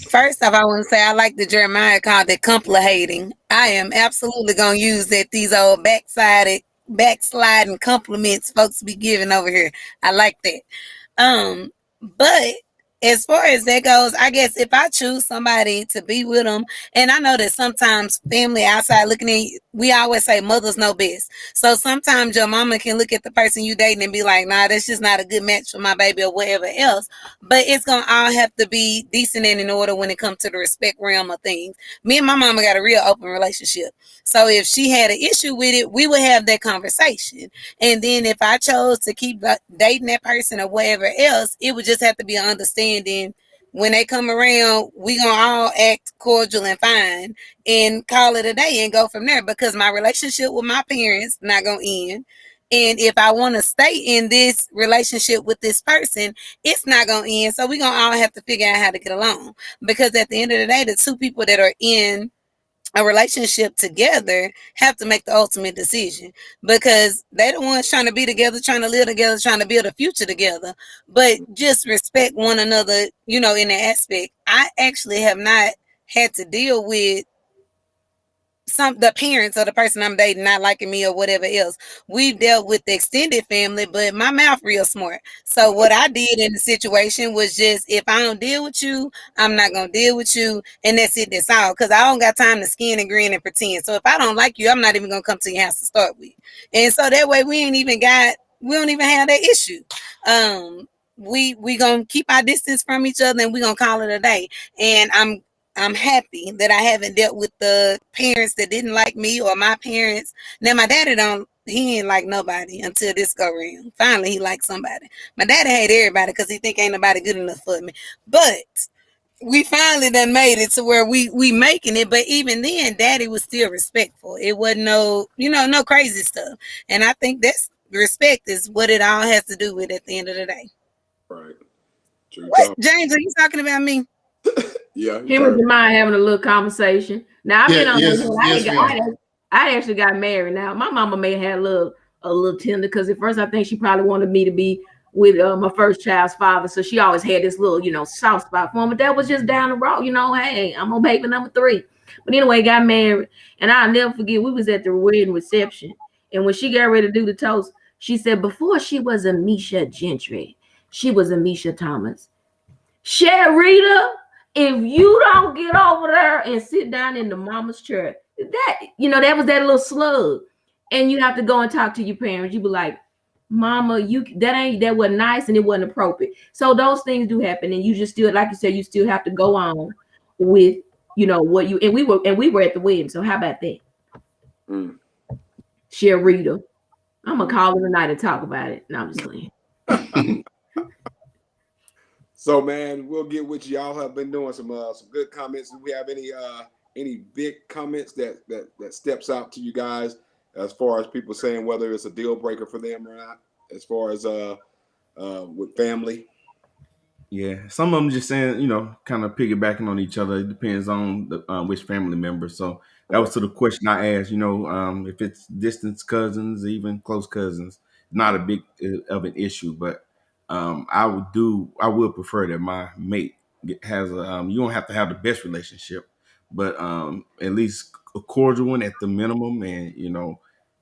First off, I want to say I like the Jeremiah called it complicating. I am absolutely gonna use that. These old backsliding compliments folks be giving over here. I like that. But as far as that goes, I guess if I choose somebody to be with them, and I know that sometimes family outside looking at you, we always say mothers know best. So sometimes your mama can look at the person you dating and be like, nah, that's just not a good match for my baby or whatever else. But it's gonna all have to be decent and in order when it comes to the respect realm of things. Me and my mama got a real open relationship. So if she had an issue with it, we would have that conversation. And then if I chose to keep dating that person or whatever else, it would just have to be an understanding. When they come around, we gonna all act cordial and fine and call it a day and go from there, because my relationship with my parents not gonna end. And if I want to stay in this relationship with this person, it's not gonna end. So we gonna all have to figure out how to get along. Because at the end of the day, the two people that are in a relationship together have to make the ultimate decision, because they're the ones trying to be together, trying to live together, trying to build a future together. But just respect one another, in that aspect. I actually have not had to deal with the parents of the person I'm dating not liking me or whatever else. We've dealt with the extended family, but my mouth real smart. So what I did in the situation was just, if I don't deal with you, I'm not gonna deal with you, and that's it. That's all. Because I don't got time to skin and grin and pretend. So if I don't like you, I'm not even gonna come to your house to start with. And so that way we don't even have that issue. We gonna keep our distance from each other, and we gonna call it a day. And I'm happy that I haven't dealt with the parents that didn't like me, or my parents. Now my daddy he ain't like nobody until this go round. Finally he liked somebody. My daddy hate everybody because he think ain't nobody good enough for me. But we finally done made it to where we making it. But even then, daddy was still respectful. It wasn't no crazy stuff. And I think that's respect is what it all has to do with at the end of the day. Right. True What, talk. James, are you talking about me? Yeah. Him and Jemima having a little conversation. Now I've been on yes, this. we are. I actually got married. Now my mama may have had a little tender, because at first I think she probably wanted me to be with my first child's father, so she always had this little soft spot for him. But that was just down the road. Hey, I'm on baby number 3. But anyway, got married, and I'll never forget. We was at the wedding reception, and when she got ready to do the toast, she said, before she was a Misha Gentry, she was a Misha Thomas. Sharita, if you don't get over there and sit down in the mama's chair, that was that little slug. And you have to go and talk to your parents. You be like, mama, that wasn't nice and it wasn't appropriate. So those things do happen. And you just still, like you said, you still have to go on with, what you, and we were at the wedding. So how about that? Sharita. I'm gonna call her tonight and talk about it. No, I'm just playing. So man, we'll get with you. Y'all have been doing some good comments. Do we have any big comments that steps out to you guys as far as people saying whether it's a deal breaker for them or not, as far as with family? Yeah, some of them just saying, kind of piggybacking on each other. It depends on the which family member. So that was to the question I asked. If it's distant cousins, even close cousins, not a big of an issue. But I would prefer that my mate has a. You don't have to have the best relationship, but at least a cordial one at the minimum, and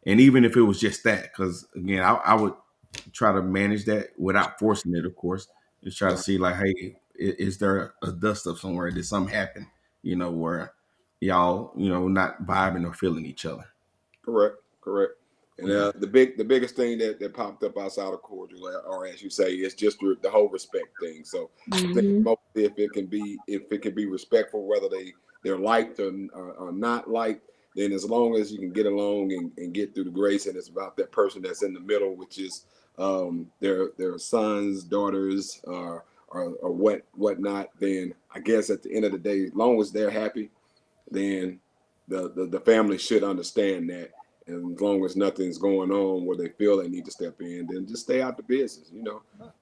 and even if it was just that, because again, I would try to manage that without forcing it, of course. Just try to see like, hey, is there a dust up somewhere? Did something happen? Where y'all, not vibing or feeling each other. Correct. And the biggest thing that popped up outside of cordial, or as you say, is just the whole respect thing. So I think mostly if it can be respectful, whether they're liked or not liked, then as long as you can get along and get through the grace, and it's about that person that's in the middle, which is their sons, daughters, or whatnot, then I guess at the end of the day, as long as they're happy, then the family should understand that. And as long as nothing's going on where they feel they need to step in, then just stay out the business.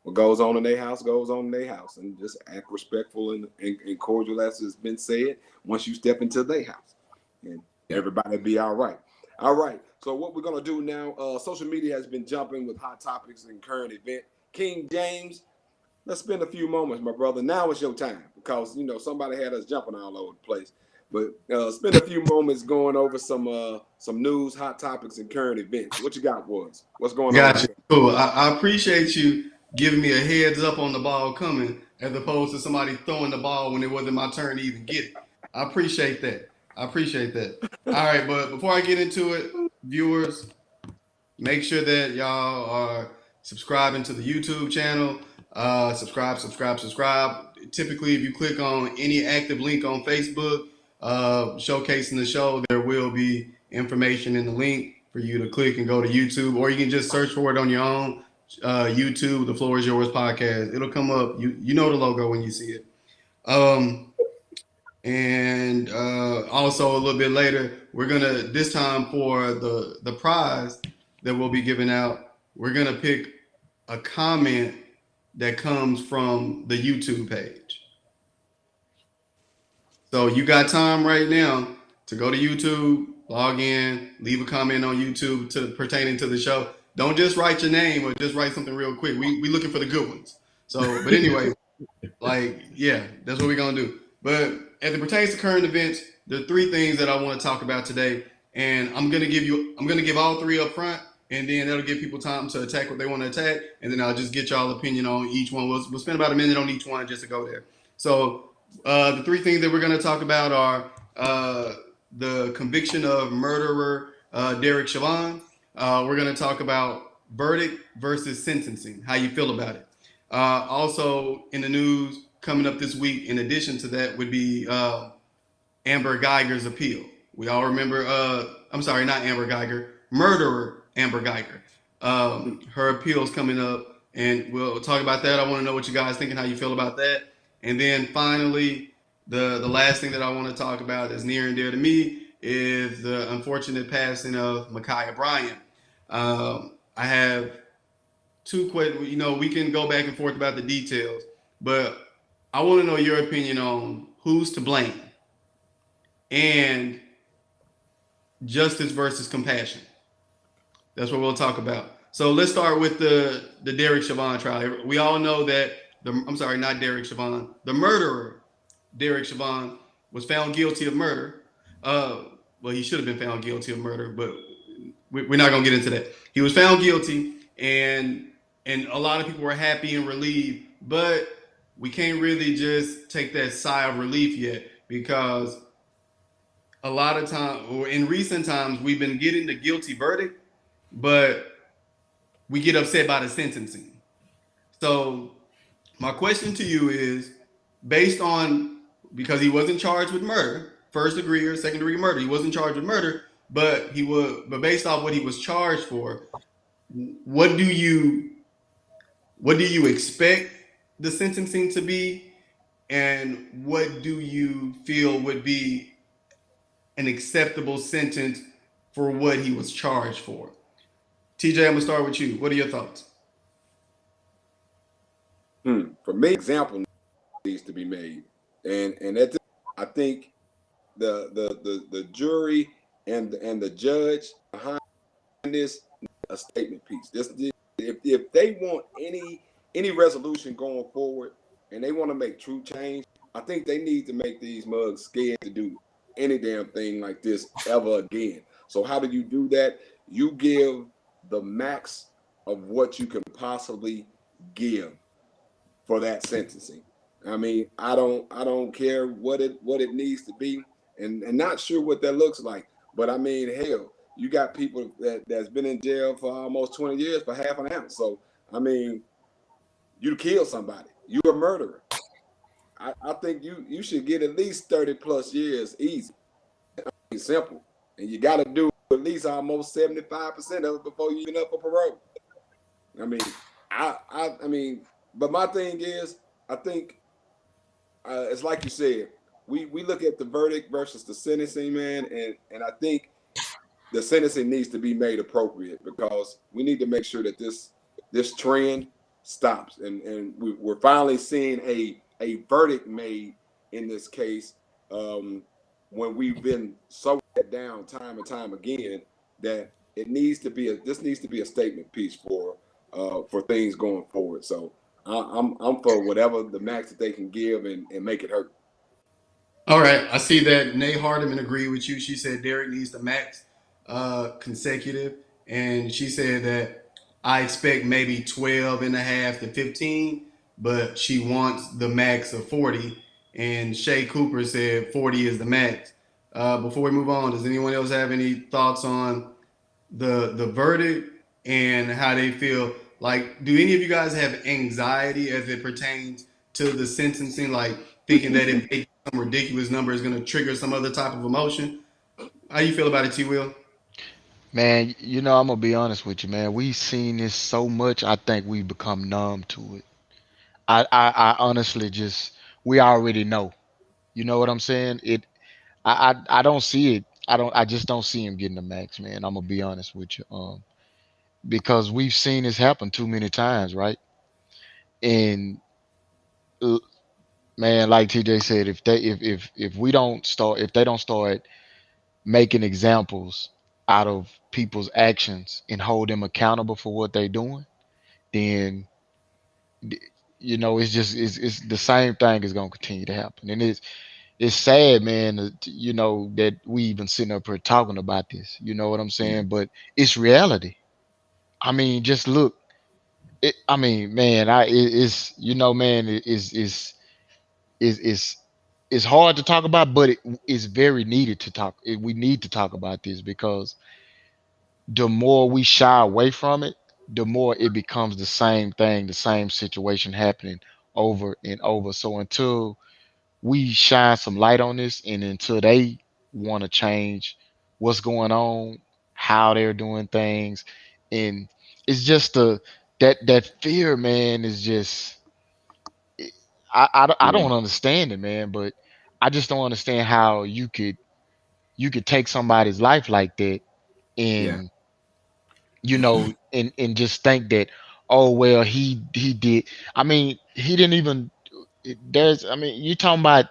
What goes on in their house goes on in their house, and just act respectful and cordial as has been said once you step into their house, and everybody be all right. All right. So what we're gonna do now? Social media has been jumping with hot topics and current event. King James, let's spend a few moments, my brother. Now is your time because somebody had us jumping all over the place. But spend a few moments going over some news, hot topics, and current events. What you got for us? What's going on? Gotcha. Cool. I appreciate you giving me a heads up on the ball coming as opposed to somebody throwing the ball when it wasn't my turn to even get it. I appreciate that. I appreciate that. All right, but before I get into it, viewers, make sure that y'all are subscribing to the YouTube channel. Subscribe. Typically, if you click on any active link on Facebook showcasing the show, there will be information in the link for you to click and go to YouTube, or you can just search for it on your own. YouTube, The Floor Is Yours podcast. It'll come up. You know the logo when you see it. And also a little bit later, we're gonna, this time for the prize that we'll be giving out, we're gonna pick a comment that comes from the YouTube page. So you got time right now to go to YouTube, log in, leave a comment on YouTube pertaining to the show. Don't just write your name or just write something real quick. We looking for the good ones. So, but anyway, that's what we're gonna do. But as it pertains to current events, there are three things that I want to talk about today, and I'm gonna give all three up front, and then that'll give people time to attack what they want to attack, and then I'll just get y'all opinion on each one. We'll spend about a minute on each one just to go there. So the three things that we're gonna talk about are the conviction of murderer Derek Siobhan. We're gonna talk about verdict versus sentencing. How you feel about it? Also in the news coming up this week, in addition to that, would be Amber Geiger's appeal. We all remember, I'm sorry, not Amber Geiger, murderer Amber Geiger. Her appeal is coming up, and we'll talk about that. I want to know what you guys think and how you feel about that. And then finally, the last thing that I want to talk about is near and dear to me is the unfortunate passing of Ma'Khia Bryant. I have two questions. We can go back and forth about the details, but I want to know your opinion on who's to blame and justice versus compassion. That's what we'll talk about. So let's start with the Derek Siobhan trial. We all know that not Derek Siobhan, the murderer Derek Siobhan was found guilty of murder. Well, he should have been found guilty of murder, but we're not gonna get into that. He was found guilty, and a lot of people were happy and relieved, but we can't really just take that sigh of relief yet, because a lot of time, or in recent times, we've been getting the guilty verdict, but we get upset by the sentencing. So my question to you is, based on, because he wasn't charged with murder, first degree or second degree murder, he wasn't charged with murder, but based off what he was charged for, what do you expect the sentencing to be, and what do you feel would be an acceptable sentence for what he was charged for? TJ, I'm gonna start with you. What are your thoughts? For me, example needs to be made, and at this, I think the jury and the judge behind this a statement piece. If they want any resolution going forward and they want to make true change, I think they need to make these mugs scared to do any damn thing like this ever again. So how do you do that? You give the max of what you can possibly give for that sentencing. I mean, I don't care what it needs to be, and not sure what that looks like. But I mean, hell, you got people that's been in jail for almost 20 years for half an ounce. So I mean, you killed somebody. You're a murderer. I think you should get at least 30 plus years easy. It's simple. And you got to do at least almost 75% of it before you even up for parole. I mean, I mean, but my thing is, I think it's like you said, we look at the verdict versus the sentencing, man, and I think the sentencing needs to be made appropriate, because we need to make sure that this trend stops, and we're finally seeing a verdict made in this case, when we've been so let down time and time again that it needs to be this needs to be a statement piece for things going forward. So I'm for whatever the max that they can give and make it hurt. All right, I see that Nate Hardiman agreed with you. She said Derek needs the max consecutive, and she said that I expect maybe 12 and a half to 15, but she wants the max of 40. And Shay Cooper said 40 is the max. Before we move on, does anyone else have any thoughts on the verdict and how they feel? Like, do any of you guys have anxiety as it pertains to the sentencing? Like, thinking that if they some ridiculous number is going to trigger some other type of emotion? How you feel about it, T. Will? Man, I'm gonna be honest with you, man. We've seen this so much. I think we've become numb to it. I honestly just we already know. You know what I'm saying? I don't see it. I just don't see him getting the max, man. I'm gonna be honest with you. Because we've seen this happen too many times, right? And uh, man, like TJ said, if we don't start if they don't start making examples out of people's actions and hold them accountable for what they're doing, then it's the same thing is gonna continue to happen. And it's sad, man, that we even sitting up here talking about this. You know what I'm Yeah, saying? But it's reality. I mean, just look. I mean, man, it's man, is it's hard to talk about, but it is very needed to talk. We need to talk about this because the more we shy away from it, the more it becomes the same thing, the same situation happening over and over. So until we shine some light on this and until they want to change what's going on, how they're doing things, and it's just that fear, man, is just I yeah, don't understand it, man, but I just don't understand how you could take somebody's life like that yeah, and and just think that, oh well, he did. I mean, he didn't even. There's, I mean, you talking about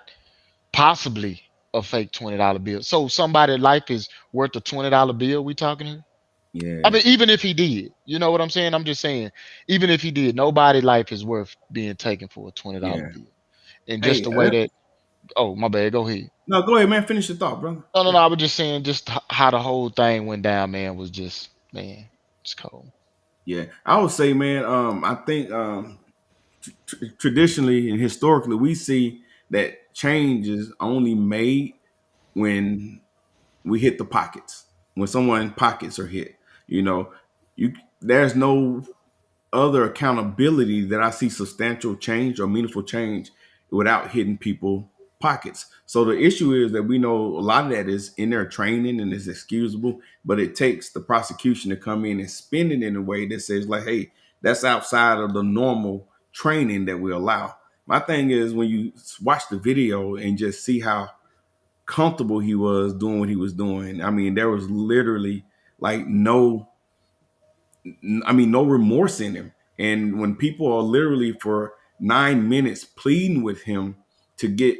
possibly a fake $20 bill. So somebody's life is worth a $20 bill. We talking here? I yeah, mean, even if he did, you know what I'm saying? I'm just saying, even if he did, nobody's life is worth being taken for a $20 yeah. bill. And just Hey, the way that, oh my bad, go ahead. no, go ahead, man. Finish your thought, brother. No, no, no. I was just saying, just how the whole thing went down, man, was just, man, it's cold. Yeah, I would say, man. I think traditionally and historically, we see that change is only made when we hit the pockets. When someone's pockets are hit, you know, you there's no other accountability that I see substantial change or meaningful change without hitting people pockets. So the issue is that we know a lot of that is in their training and is excusable, but it takes the prosecution to come in and spin it in a way that says like, hey, that's outside of the normal training that we allow. My thing is when you watch the video and just see how comfortable he was doing what he was doing. I mean, there was literally like no remorse in him. And when people are literally for 9 minutes pleading with him to get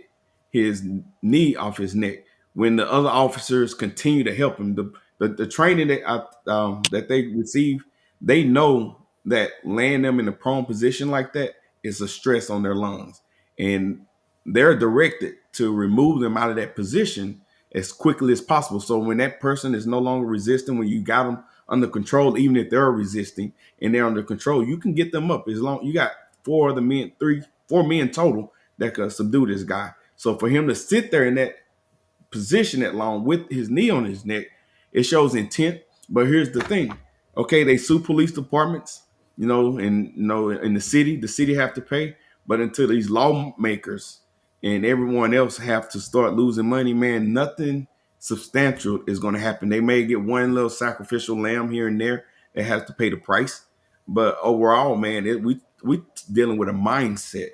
his knee off his neck, when the other officers continue to help him, the training that they receive, they know that laying them in a prone position like that is a stress on their lungs, and they're directed to remove them out of that position as quickly as possible. So when that person is no longer resisting, when you got them under control, even if they're resisting and they're under control, you can get them up as long you got four men total that could subdue this guy. So for him to sit there in that position that long with his knee on his neck, it shows intent. But here's the thing. Okay, they sue police departments, and in the city have to pay. But until these lawmakers and everyone else have to start losing money, man, nothing substantial is going to happen. They may get one little sacrificial lamb here and there that has to pay the price. But overall, man, we dealing with a mindset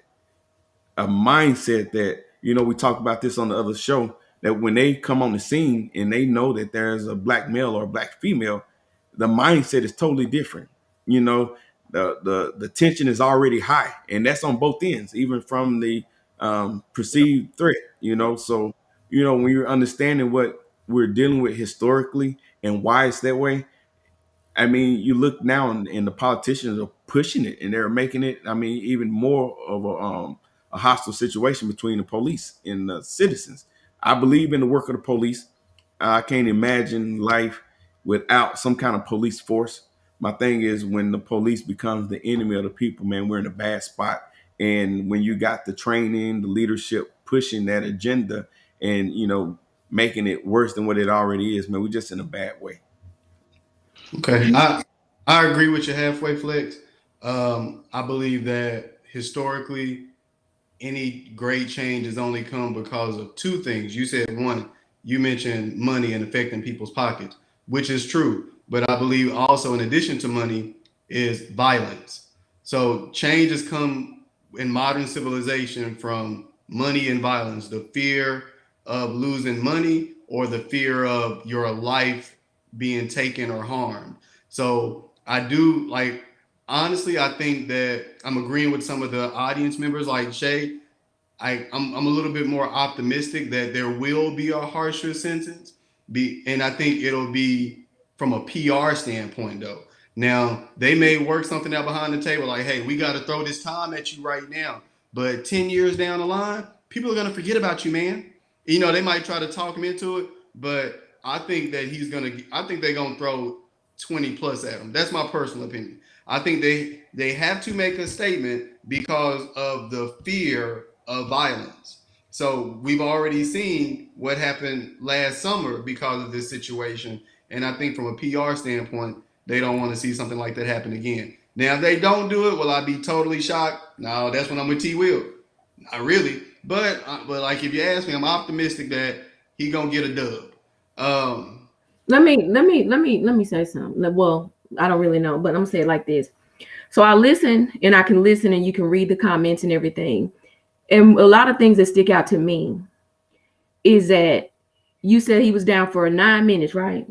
that we talked about this on the other show, that when they come on the scene and they know that there's a black male or a black female, the mindset is totally different. The tension is already high, and that's on both ends, even from the perceived threat. So when you're understanding what we're dealing with historically And why it's that way? I mean, you look now and the politicians are pushing it and they're making it, I mean, even more of a hostile situation between the police and the citizens. I believe in the work of the police. I can't imagine life without some kind of police force. My thing is when the police becomes the enemy of the people, man, we're in a bad spot. And when you got the training, the leadership pushing that agenda and, making it worse than what it already is, man, we're just in a bad way. Okay, I agree with your halfway flex. I believe that historically, any great change has only come because of two things. You said one, you mentioned money and affecting people's pockets, which is true. But I believe also, in addition to money, is violence. So change has come in modern civilization from money and violence, the fear of losing money or the fear of your life being taken or harmed. So I do like, honestly, I think that I'm agreeing with some of the audience members like Shay. I'm a little bit more optimistic that there will be a harsher sentence. And I think it'll be from a PR standpoint though. Now they may work something out behind the table, like, hey, we got to throw this time at you right now. But 10 years down the line, people are gonna forget about you, man. They might try to talk him into it, but I think that I think they're gonna throw 20 plus at him. That's my personal opinion. I think they have to make a statement because of the fear of violence. So we've already seen what happened last summer because of this situation. And I think from a PR standpoint, they don't want to see something like that happen again. Now, if they don't do it, will I be totally shocked? No, that's when I'm with T Will. Not really. But like if you ask me, I'm optimistic that he gonna get a dub. Let me say something. Well, I don't really know, but I'm gonna say it like this. So I listen and I can listen and you can read the comments and everything. And a lot of things that stick out to me is that you said he was down for 9 minutes, right?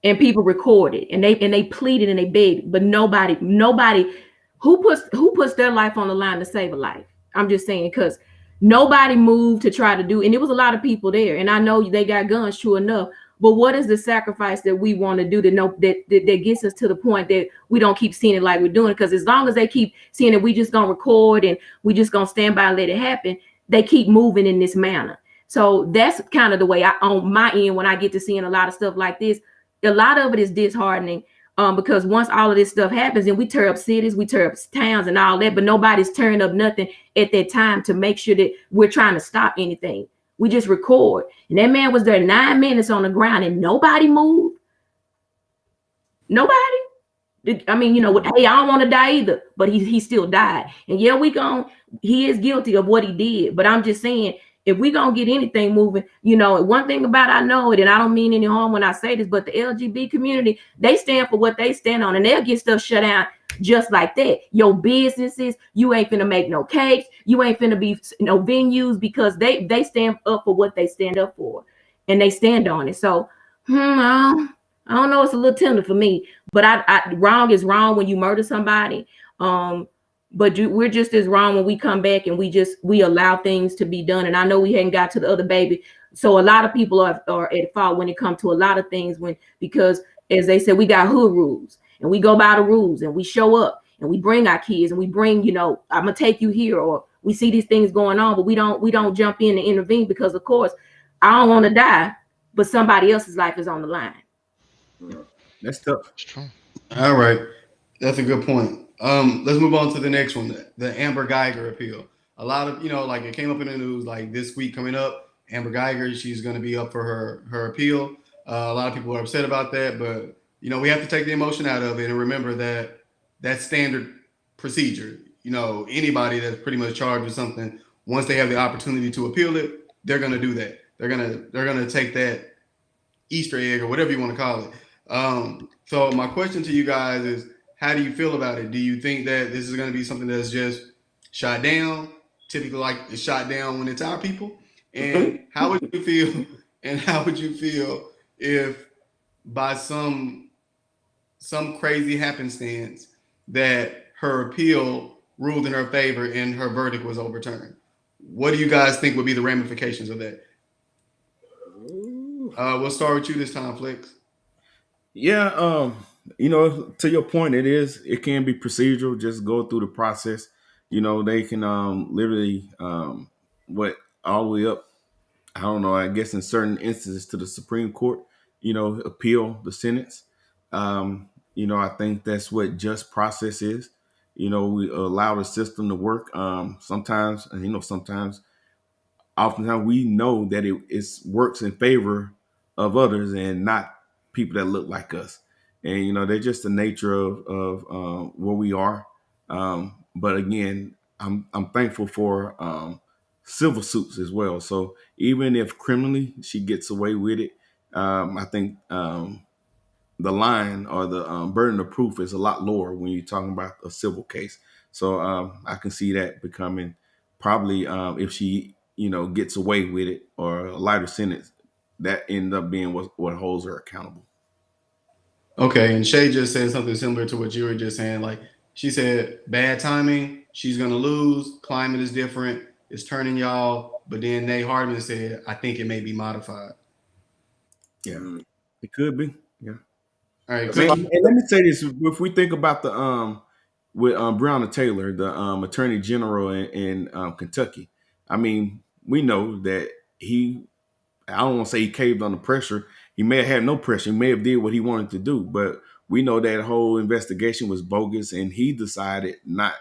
And people recorded and they pleaded and they begged, but nobody who puts their life on the line to save a life. I'm just saying, because nobody moved to try to do, and it was a lot of people there. And I know they got guns, true enough. But what is the sacrifice that we want to do to know that gets us to the point that we don't keep seeing it like we're doing? Because as long as they keep seeing it, we just gonna record and we just gonna stand by and let it happen. They keep moving in this manner. So that's kind of the way on my end, when I get to seeing a lot of stuff like this, a lot of it is disheartening. Because once all of this stuff happens and we tear up cities, we tear up towns and all that, but nobody's tearing up nothing at that time to make sure that we're trying to stop anything. We just record. And that man was there 9 minutes on the ground and nobody moved. Nobody. I mean, hey, I don't want to die either, but he still died. And yeah, he is guilty of what he did. But I'm just saying, if we gonna get anything moving, one thing about I know it, and I don't mean any harm when I say this, but the LGBT community, they stand for what they stand on, and they'll get stuff shut down just like that. Your businesses, you ain't finna make no cakes, you ain't finna be no venues, because they stand up for what they stand up for, and they stand on it. So, I don't know, it's a little tender for me, but I wrong is wrong when you murder somebody. But we're just as wrong when we come back and we allow things to be done. And I know we hadn't got to the other baby. So a lot of people are at fault when it comes to a lot of things, because as they said, we got hood rules and we go by the rules and we show up and we bring our kids and we bring, I'm gonna take you here, or we see these things going on, but we don't jump in and intervene, because of course I don't want to die, but somebody else's life is on the line. That's tough. All right. That's a good point. Let's move on to the next one, the Amber Geiger appeal. A lot of, like it came up in the news, like this week coming up, Amber Geiger, she's going to be up for her appeal. A lot of people are upset about that, but, we have to take the emotion out of it and remember that that's standard procedure. Anybody that's pretty much charged with something, once they have the opportunity to appeal it, they're going to do that. They're going to take that Easter egg or whatever you want to call it. So my question to you guys is, how do you feel about it? Do you think that this is going to be something that's just shot down, typically like it's shot down when it's our people? And how would you feel? And how would you feel if by some crazy happenstance that her appeal ruled in her favor and her verdict was overturned? What do you guys think would be the ramifications of that? We'll start with you this time, Flex. Yeah, to your point, it can be procedural, just go through the process. They can literally what all the way up, I don't know, I guess in certain instances to the Supreme Court, appeal the sentence. I think that's what just process is. We allow the system to work. Sometimes, and sometimes oftentimes we know that it works in favor of others and not people that look like us. And they're just the nature of where we are. But again, I'm thankful for civil suits as well. So even if criminally she gets away with it, I think the line or the burden of proof is a lot lower when you're talking about a civil case. So I can see that becoming probably if she gets away with it or a lighter sentence, that end up being what holds her accountable. Okay, and Shay just said something similar to what you were just saying. Like she said, bad timing, she's gonna lose. Climate is different, it's turning y'all. But then Nate Hardman said, I think it may be modified. Yeah, it could be. Yeah. All right, And let me say this: if we think about the with Breonna Taylor, the Attorney General in Kentucky, I mean, we know that I don't want to say he caved under pressure. He may have had no pressure. He may have did what he wanted to do, but we know that whole investigation was bogus, and he decided not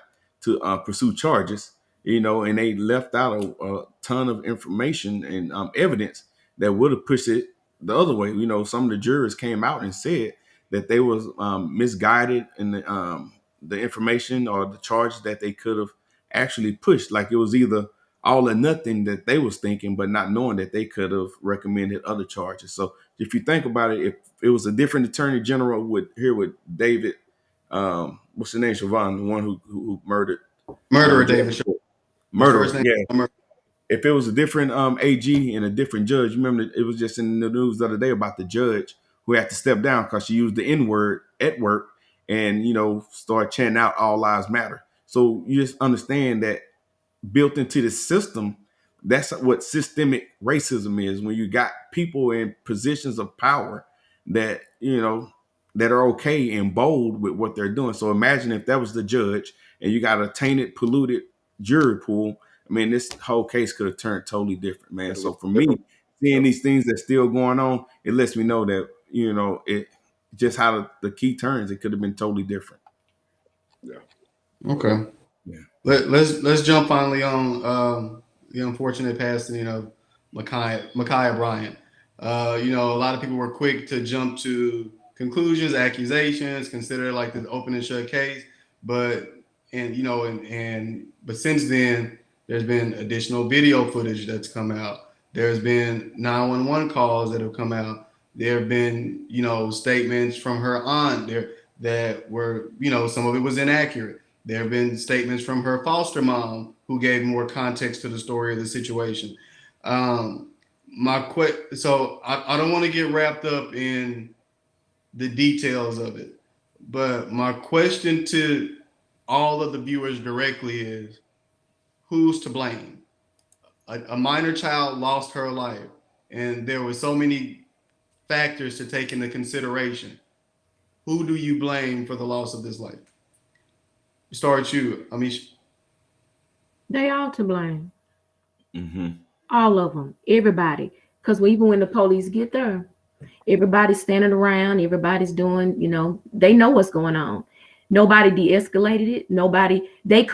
to pursue charges. And they left out a ton of information and evidence that would have pushed it the other way. Some of the jurors came out and said that they was misguided in the information or the charge that they could have actually pushed. Like it was either all or nothing that they was thinking, but not knowing that they could have recommended other charges. So if you think about it, if it was a different attorney general with David, what's the name, Siobhan, the one who murdered David. Murderer, yeah. If it was a different AG and a different judge, remember it was just in the news the other day about the judge who had to step down because she used the N-word at work and start chanting out "All Lives Matter." So you just understand that built into the system, that's what systemic racism is. When you got people in positions of power that that are okay and bold with what they're doing. So imagine if that was the judge and you got a tainted, polluted jury pool. I mean, this whole case could have turned totally different, man. So for me, seeing these things that's still going on, it lets me know that it just how the key turns. It could have been totally different. Yeah. Okay. Yeah. Let's jump finally on the unfortunate passing of Ma'Khia Bryant. A lot of people were quick to jump to conclusions, accusations, consider it like the open and shut case. But since then, there's been additional video footage that's come out. There's been 911 calls that have come out. There have been, statements from her aunt there that were, some of it was inaccurate. There have been statements from her foster mom who gave more context to the story of the situation. So I don't want to get wrapped up in the details of it, but my question to all of the viewers directly is, who's to blame? A minor child lost her life, and there were so many factors to take into consideration. Who do you blame for the loss of this life? Start with you, Amish. They all to blame. Mm-hmm. All of them, everybody. Because even when the police get there, everybody's standing around, everybody's doing, they know what's going on. Nobody de-escalated it. They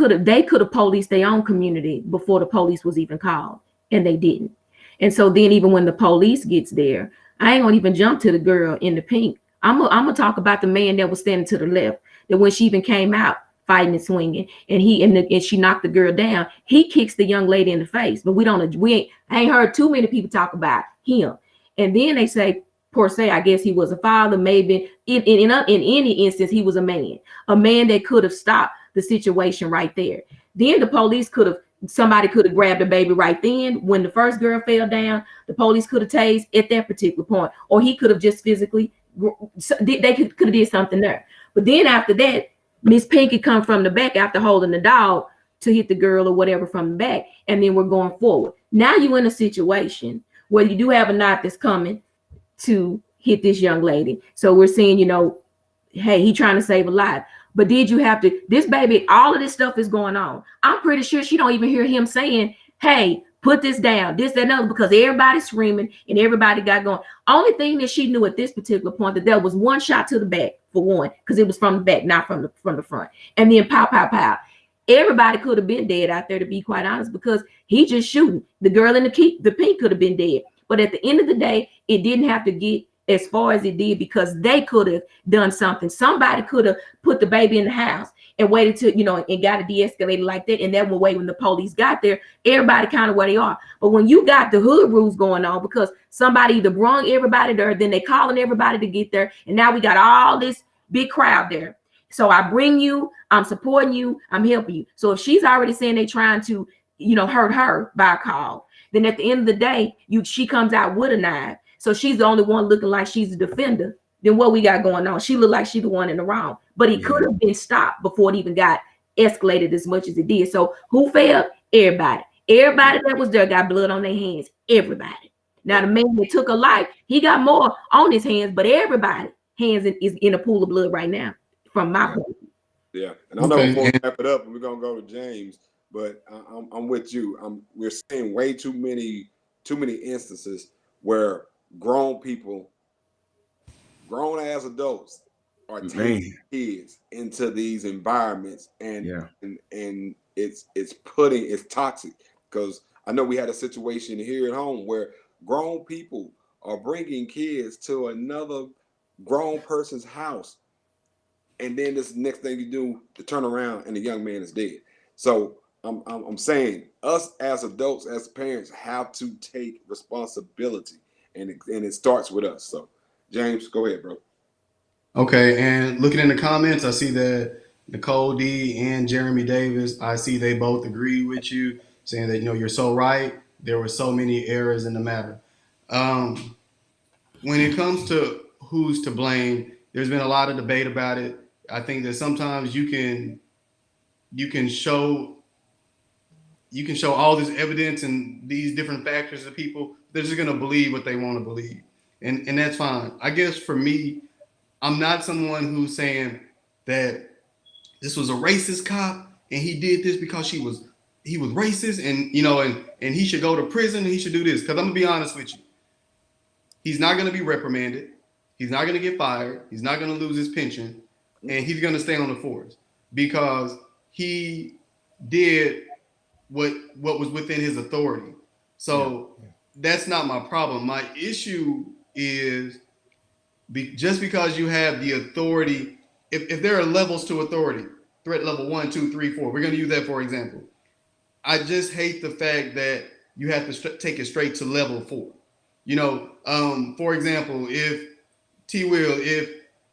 could have policed their own community before the police was even called, and they didn't. And so then even when the police gets there, I ain't gonna even jump to the girl in the pink. I'm gonna talk about the man that was standing to the left, that when she even came out fighting and swinging, and she knocked the girl down, he kicks the young lady in the face. But I ain't heard too many people talk about him. And then they say, per se, I guess he was a father, maybe in any instance, he was a man that could have stopped the situation right there. Then the police somebody could have grabbed the baby right then. When the first girl fell down, the police could have tased at that particular point, or he could have just physically, they could have did something there. But then after that, Miss Pinky come from the back after holding the dog to hit the girl or whatever from the back, and then we're going forward. Now you're in a situation where you do have a knot that's coming. to hit this young lady. So we're seeing, you know, hey, he trying to save a life. But did you have to, this baby, all of this stuff is going on. I'm pretty sure she don't even hear him saying, hey, put this down, this, that, and other, because everybody's screaming and everybody got going. Only thing that she knew at this particular point, that there was one shot to the back, for one, because it was from the back, not from the front. And then pow, pow, pow. Everybody could have been dead out there, to be quite honest, because he just shooting. The girl in the pink could have been dead. But at the end of the day, it didn't have to get as far as it did, because they could have done something. Somebody could have put the baby in the house and waited till, you know, and got it de-escalated like that. And that will wait when the police got there. Everybody kind of where they are. But when you got the hood rules going on, because somebody either brung everybody there, then they calling everybody to get there, and now we got all this big crowd there. So I bring you, I'm supporting you, I'm helping you. So if she's already saying they trying to, you know, hurt her by a call, then at the end of the day, she comes out with a knife. So she's the only one looking like she's a defender. Then what we got going on? She looked like she's the one in the wrong. But it could have been stopped before it even got escalated as much as it did. So who failed? Everybody. Everybody that was there got blood on their hands. Everybody. Now the man that took a life, he got more on his hands, but everybody hands is in a pool of blood right now, from my point of view. Yeah, and I know we're going to wrap it up and we're going to go to James, but I'm with you. We're seeing way too many instances where grown people, grown as adults, are taking kids into these environments, and it's toxic. Because I know we had a situation here at home where grown people are bringing kids to another grown person's house, and then this next thing you do to turn around and the young man is dead. So I'm saying us as adults, as parents, have to take responsibility, and it starts with us. So James, go ahead, bro. Okay, and looking in the comments, I see that Nicole D and Jeremy Davis, I see they both agree with you, saying that, you know, you're so right. There were so many errors in the matter. When it comes to who's to blame, there's been a lot of debate about it. I think that sometimes you can show all this evidence and these different factors to people. They're just gonna believe what they want to believe, and that's fine. I guess for me, I'm not someone who's saying that this was a racist cop and he did this because he was racist, and, you know, and he should go to prison and he should do this. Because I'm gonna be honest with you, he's not gonna be reprimanded, he's not gonna get fired, he's not gonna lose his pension, and he's gonna stay on the force because he did what was within his authority. So that's not my problem. My issue is just because you have the authority, if there are levels to authority, threat level 1, 2, 3, 4, we're going to use that for example. I just hate the fact that you have to take it straight to level 4. You know, for example, if T-Will,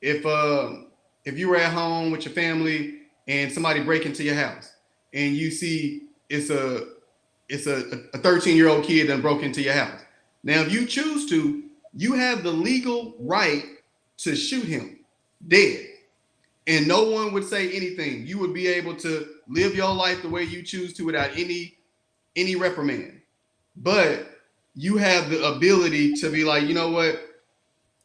if you were at home with your family and somebody break into your house and you see it's a 13-year-old kid that broke into your house. Now, if you choose to, you have the legal right to shoot him dead, and no one would say anything. You would be able to live your life the way you choose to without any reprimand. But you have the ability to be like, you know what?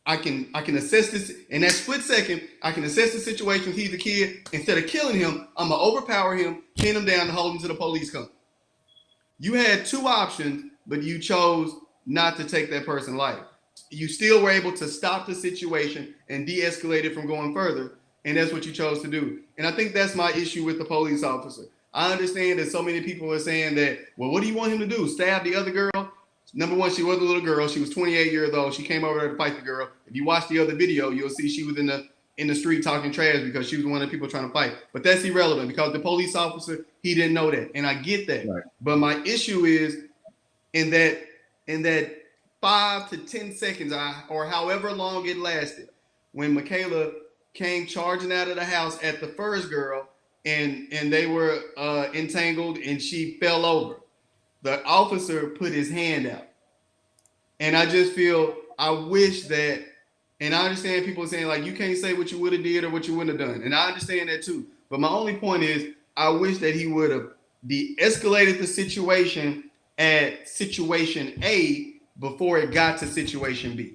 I can assess this in that split second. I can assess the situation. He's a kid. Instead of killing him, I'm gonna overpower him, pin him down, and hold him till the police come. You had two options, but you chose not to take that person's life. You still were able to stop the situation and de-escalate it from going further, and that's what you chose to do. And I think that's my issue with the police officer. I understand that so many people are saying that, well, what do you want him to do? Stab the other girl? Number one, she was a little girl. She was 28 years old. She came over there to fight the girl. If you watch the other video, you'll see she was in the street talking trash because she was one of the people trying to fight. But that's irrelevant because the police officer, he didn't know that. And I get that. Right. But my issue is in that 5 to 10 seconds or however long it lasted, when Michaela came charging out of the house at the first girl and they were entangled and she fell over. The officer put his hand out. And I just feel, I wish that, and I understand people saying like, you can't say what you would have did or what you wouldn't have done. And I understand that too. But my only point is, I wish that he would have de-escalated the situation at situation A before it got to situation B.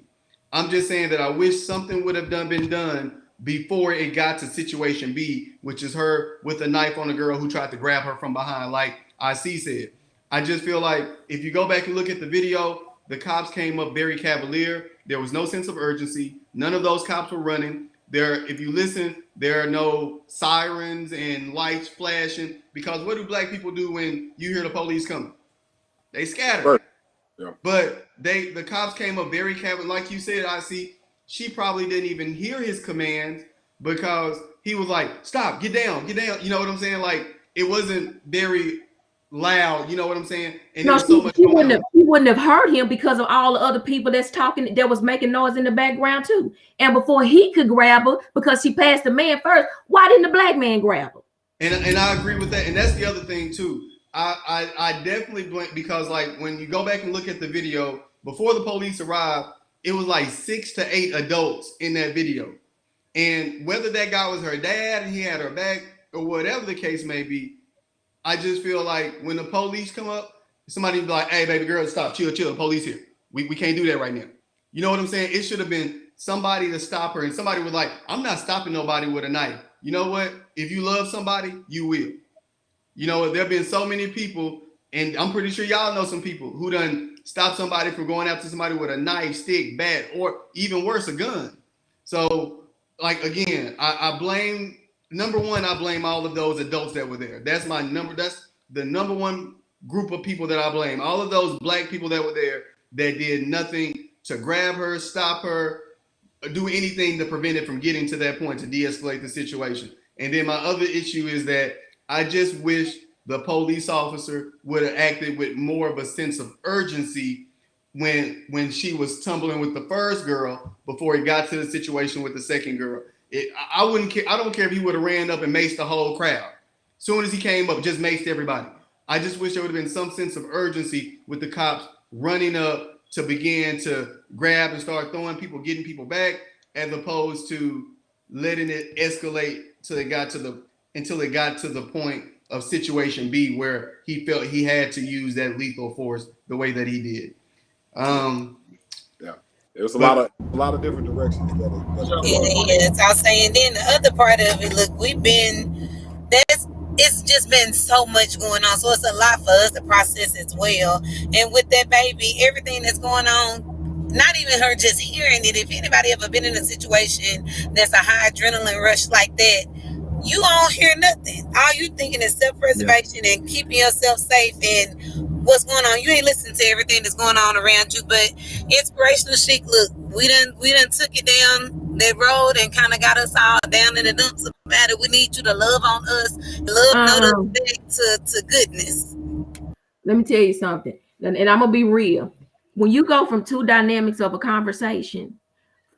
I'm just saying that I wish something would have been done before it got to situation B, which is her with a knife on the girl who tried to grab her from behind, like IC said. I just feel like if you go back and look at the video, the cops came up very cavalier. There was no sense of urgency. None of those cops were running. There, if you listen, there are no sirens and lights flashing, because what do black people do when you hear the police coming? They scatter. Right. Yeah. But the cops came up very cavalier. Like you said, IC, she probably didn't even hear his commands because he was like, stop, get down. You know what I'm saying? Like, it wasn't very loud, you know what I'm saying? And no, there's so much he going on. He wouldn't have heard him because of all the other people that's talking, that was making noise in the background too. And before he could grab her, because she passed the man first, why didn't the black man grab her? And I agree with that. And that's the other thing too. I definitely blame, because like when you go back and look at the video, before the police arrived, it was like 6 to 8 adults in that video. And whether that guy was her dad and he had her back or whatever the case may be, I just feel like when the police come up, somebody be like, hey, baby girl, stop, chill, the police here. We can't do that right now. You know what I'm saying? It should have been somebody to stop her, and somebody was like, I'm not stopping nobody with a knife. You know what? If you love somebody, you will. You know, there have been so many people, and I'm pretty sure y'all know some people who done stop somebody from going after somebody with a knife, stick, bat, or even worse, a gun. So, like, again, I blame, number one, I blame all of those adults that were there. That's the number one group of people that I blame. All of those black people that were there that did nothing to grab her, stop her, or do anything to prevent it from getting to that point to de-escalate the situation. And then my other issue is that I just wish the police officer would have acted with more of a sense of urgency when she was tumbling with the first girl before he got to the situation with the second girl. I wouldn't care. I don't care if he would have ran up and maced the whole crowd. As soon as he came up, just maced everybody. I just wish there would have been some sense of urgency with the cops running up to begin to grab and start throwing people, getting people back, as opposed to letting it escalate until it got to the point of situation B, where he felt he had to use that lethal force the way that he did. Yeah, it was a lot of different directions. Yes, I was saying. Then the other part of it, look, it's just been so much going on, so it's a lot for us to process as well. And with that baby, everything that's going on, not even her just hearing it. If anybody ever been in a situation that's a high adrenaline rush like that, you don't hear nothing. All you thinking is self-preservation and keeping yourself safe and what's going on. You ain't listening to everything that's going on around you. But inspirational chic, look, we done took it down that road and kind of got us all down in the dumps about it. We need you to love on us, love back to goodness. Let me tell you something, and I'm gonna be real. When you go from two dynamics of a conversation,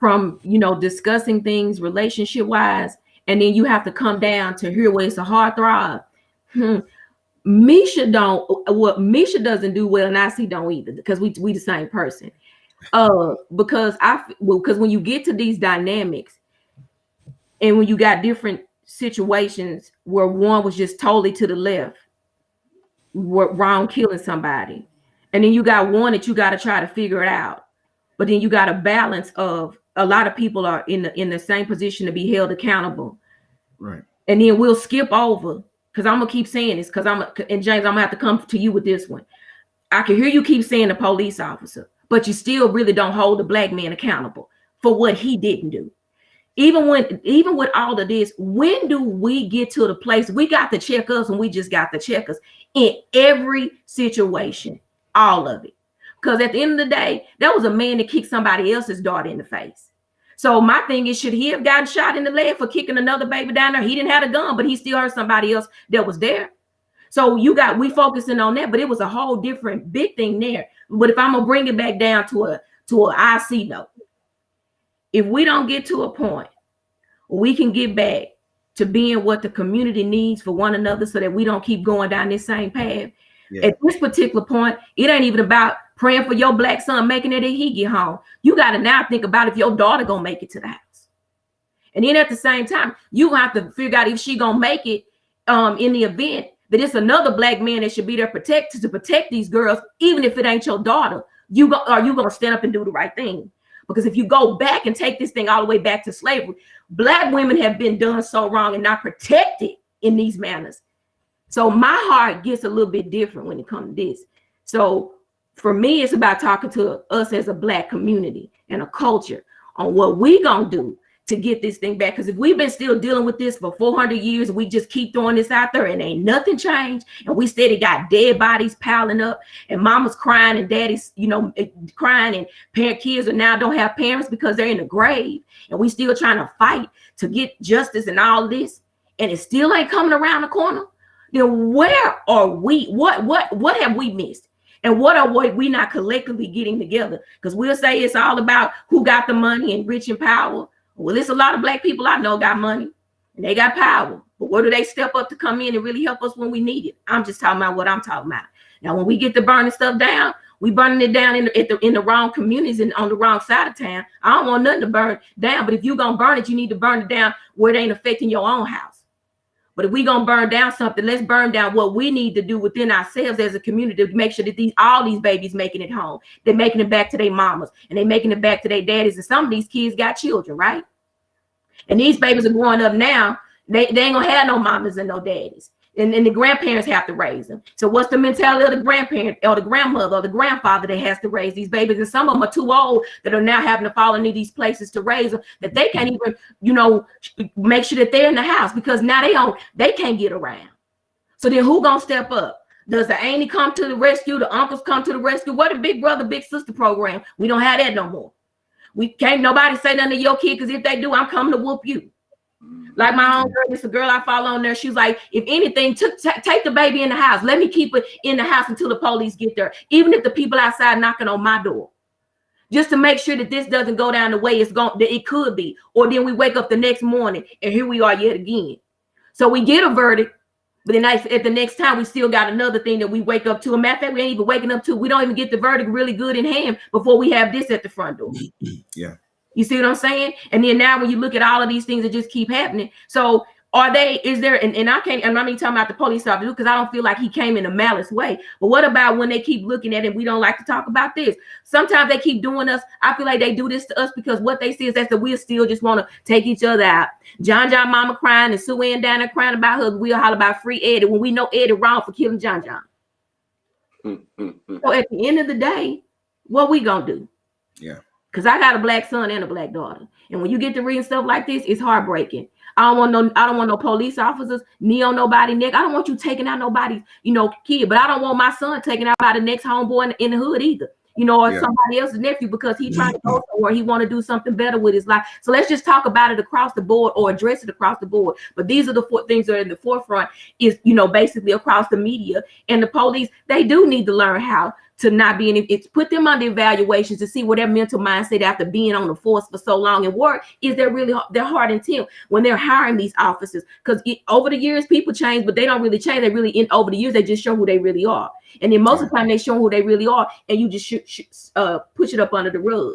from discussing things relationship wise, and then you have to come down to here where it's a hard throb. Misha doesn't do well, and I see don't either, because we the same person. Because when you get to these dynamics, and when you got different situations where one was just totally to the left, wrong, killing somebody, and then you got one that you got to try to figure it out, but then you got a balance of a lot of people are in the same position to be held accountable, right? And then we'll skip over, because I'm gonna keep saying this, and James, I'm gonna have to come to you with this one. I can hear you keep saying the police officer, but you still really don't hold the black man accountable for what he didn't do. Even with all of this, when do we get to the place we got to check us, and we just got to check us in every situation, all of it? Because at the end of the day, that was a man that kicked somebody else's daughter in the face. So my thing is, should he have gotten shot in the leg for kicking another baby down there? He didn't have a gun, but he still hurt somebody else that was there. So we focusing on that, but it was a whole different big thing there. But if I'm gonna bring it back down to an IC note, if we don't get to a point where we can get back to being what the community needs for one another, so that we don't keep going down this same path. Yeah. At this particular point, it ain't even about praying for your black son making it and he get home. You got to now think about if your daughter gonna make it to the house. And then at the same time, you have to figure out if she gonna make it in the event that it's another black man that should be there to protect these girls, even if it ain't your daughter. Are you gonna stand up and do the right thing? Because if you go back and take this thing all the way back to slavery, Black women have been done so wrong and not protected in these manners. So my heart gets a little bit different when it comes to this. So for me, it's about talking to us as a Black community and a culture on what we gonna do to get this thing back. Because if we've been still dealing with this for 400 years, we just keep throwing this out there and ain't nothing changed, and we steady got dead bodies piling up, and mama's crying and daddy's, crying, and kids are now don't have parents because they're in the grave, and we still trying to fight to get justice and all this, and it still ain't coming around the corner. Then where are we? What have we missed? And what are we not collectively getting together? Because we'll say it's all about who got the money and rich and power. Well, it's a lot of Black people I know got money and they got power. But where do they step up to come in and really help us when we need it? I'm just talking about what I'm talking about. Now, when we get to burning stuff down, we burning it down in the wrong communities and on the wrong side of town. I don't want nothing to burn down, but if you're going to burn it, you need to burn it down where it ain't affecting your own house. But if we're going to burn down something, let's burn down what we need to do within ourselves as a community to make sure that all these babies making it home. They're making it back to their mamas and they're making it back to their daddies. And some of these kids got children, right? And these babies are growing up now. They ain't going to have no mamas and no daddies. And the grandparents have to raise them. So what's the mentality of the grandparent or the grandmother or the grandfather that has to raise these babies? And some of them are too old that are now having to fall into these places to raise them, that they can't even, make sure that they're in the house because now they can't get around. So then who gonna step up? Does the auntie come to the rescue? The uncles come to the rescue? What a big brother, big sister program. We don't have that no more. We can't nobody say nothing to your kid because if they do, I'm coming to whoop you. Like my own girl, it's a girl I follow on there. She's like, if anything, take the baby in the house. Let me keep it in the house until the police get there. Even if the people outside knocking on my door. Just to make sure that this doesn't go down the way that it could be. Or then we wake up the next morning and here we are yet again. So we get a verdict, but then at the next time we still got another thing that we wake up to. A matter of fact, we ain't even waking up to. We don't even get the verdict really good in hand before we have this at the front door. Yeah. You see what I'm saying? And then now when you look at all of these things that just keep happening. So and I mean talking about the police officer because I don't feel like he came in a malice way. But what about when they keep looking at it? We don't like to talk about this. Sometimes they keep doing us. I feel like they do this to us because what they see is that we still just want to take each other out. John mama crying and Sue Ann down there crying about her. We'll holler about free Eddie when we know Eddie wrong for killing John. So at the end of the day, what we gonna do? Yeah. Because I got a Black son and a Black daughter. And when you get to reading stuff like this, it's heartbreaking. I don't want no police officers, knee on nobody's neck. I don't want you taking out nobody's, kid, but I don't want my son taking out by the next homeboy in the hood either, or somebody else's nephew because he's trying to go somewhere. He want to do something better with his life. So let's just talk about it across the board or address it across the board. But these are the four things that are in the forefront is, basically across the media and the police. They do need to learn how to not be it's put them under evaluations to see what their mental mindset after being on the force for so long and work is their heart intent when they're hiring these officers. Because over the years people change, but they don't really change. They really over the years they just show who they really are, and then most of the time they show who they really are, and you just push it up under the rug.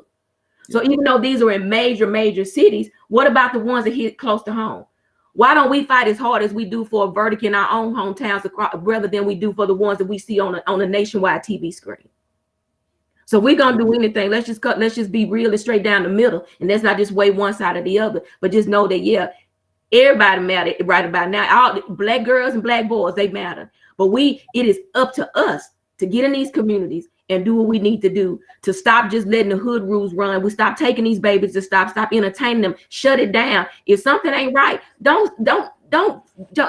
So even though these are in major cities, what about the ones that hit close to home? Why don't we fight as hard as we do for a verdict in our own hometowns rather than we do for the ones that we see on a nationwide TV screen? So if we're gonna do anything, let's just be real and straight down the middle, and let's not just weigh one side or the other, but just know that everybody matter right about now. All Black girls and Black boys, they matter. But it is up to us to get in these communities and do what we need to do to stop just letting the hood rules run. We stop taking these babies to stop entertaining them. Shut it down. If something ain't right, don't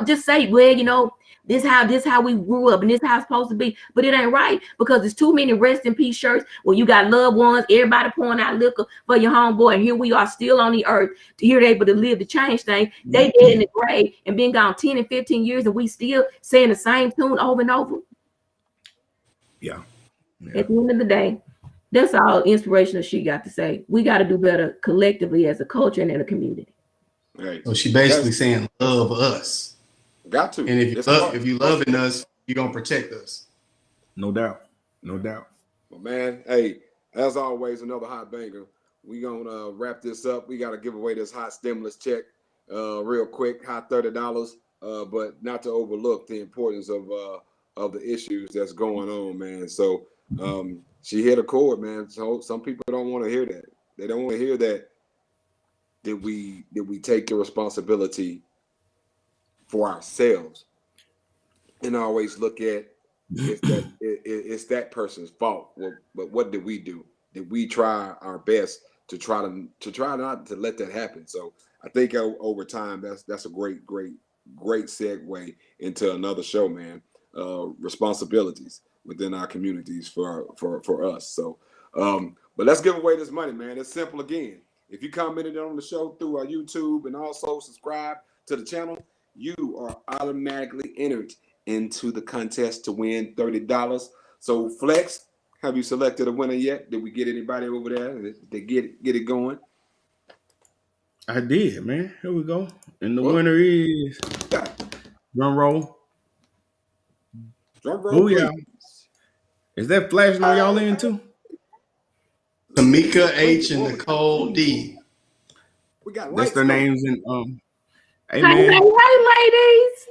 just say, well, this how we grew up and this how it's supposed to be. But it ain't right because there's too many rest in peace shirts where you got loved ones, everybody pouring out liquor for your homeboy, and here we are still on the earth to here able to live to change things. They dead in the grave and been gone 10 and 15 years, and we still saying the same tune over and over. Yeah. At the end of the day, that's all inspirational she got to say. We got to do better collectively as a culture and in a community. Right. So she basically saying love us. Got to. And if you loving us, you're gonna protect us. No doubt. Well, man, hey, as always, another hot banger. We gonna wrap this up. We gotta give away this hot stimulus check real quick, hot $30. But not to overlook the importance of the issues that's going on, man. So she hit a chord, man. So some people don't want to hear that. They don't want to hear that we take the responsibility for ourselves and always look at it's that person's fault. Well, but what did we do? Did we try our best to try not to let that happen? So I think over time that's a great segue into another show, man. Responsibilities within our communities for us. So but let's give away this money, man. It's simple again. If you commented on the show through our YouTube and also subscribe to the channel, you are automatically entered into the contest to win $30. So Flex, have you selected a winner yet? Did we get anybody over there? Did they get it going? I did, man. Here we go. And the winner is drum roll. Booyah. Is that flashing on y'all in too? Tamika H and Nicole D. We got that's their names in hey, hey, man. hey, ladies.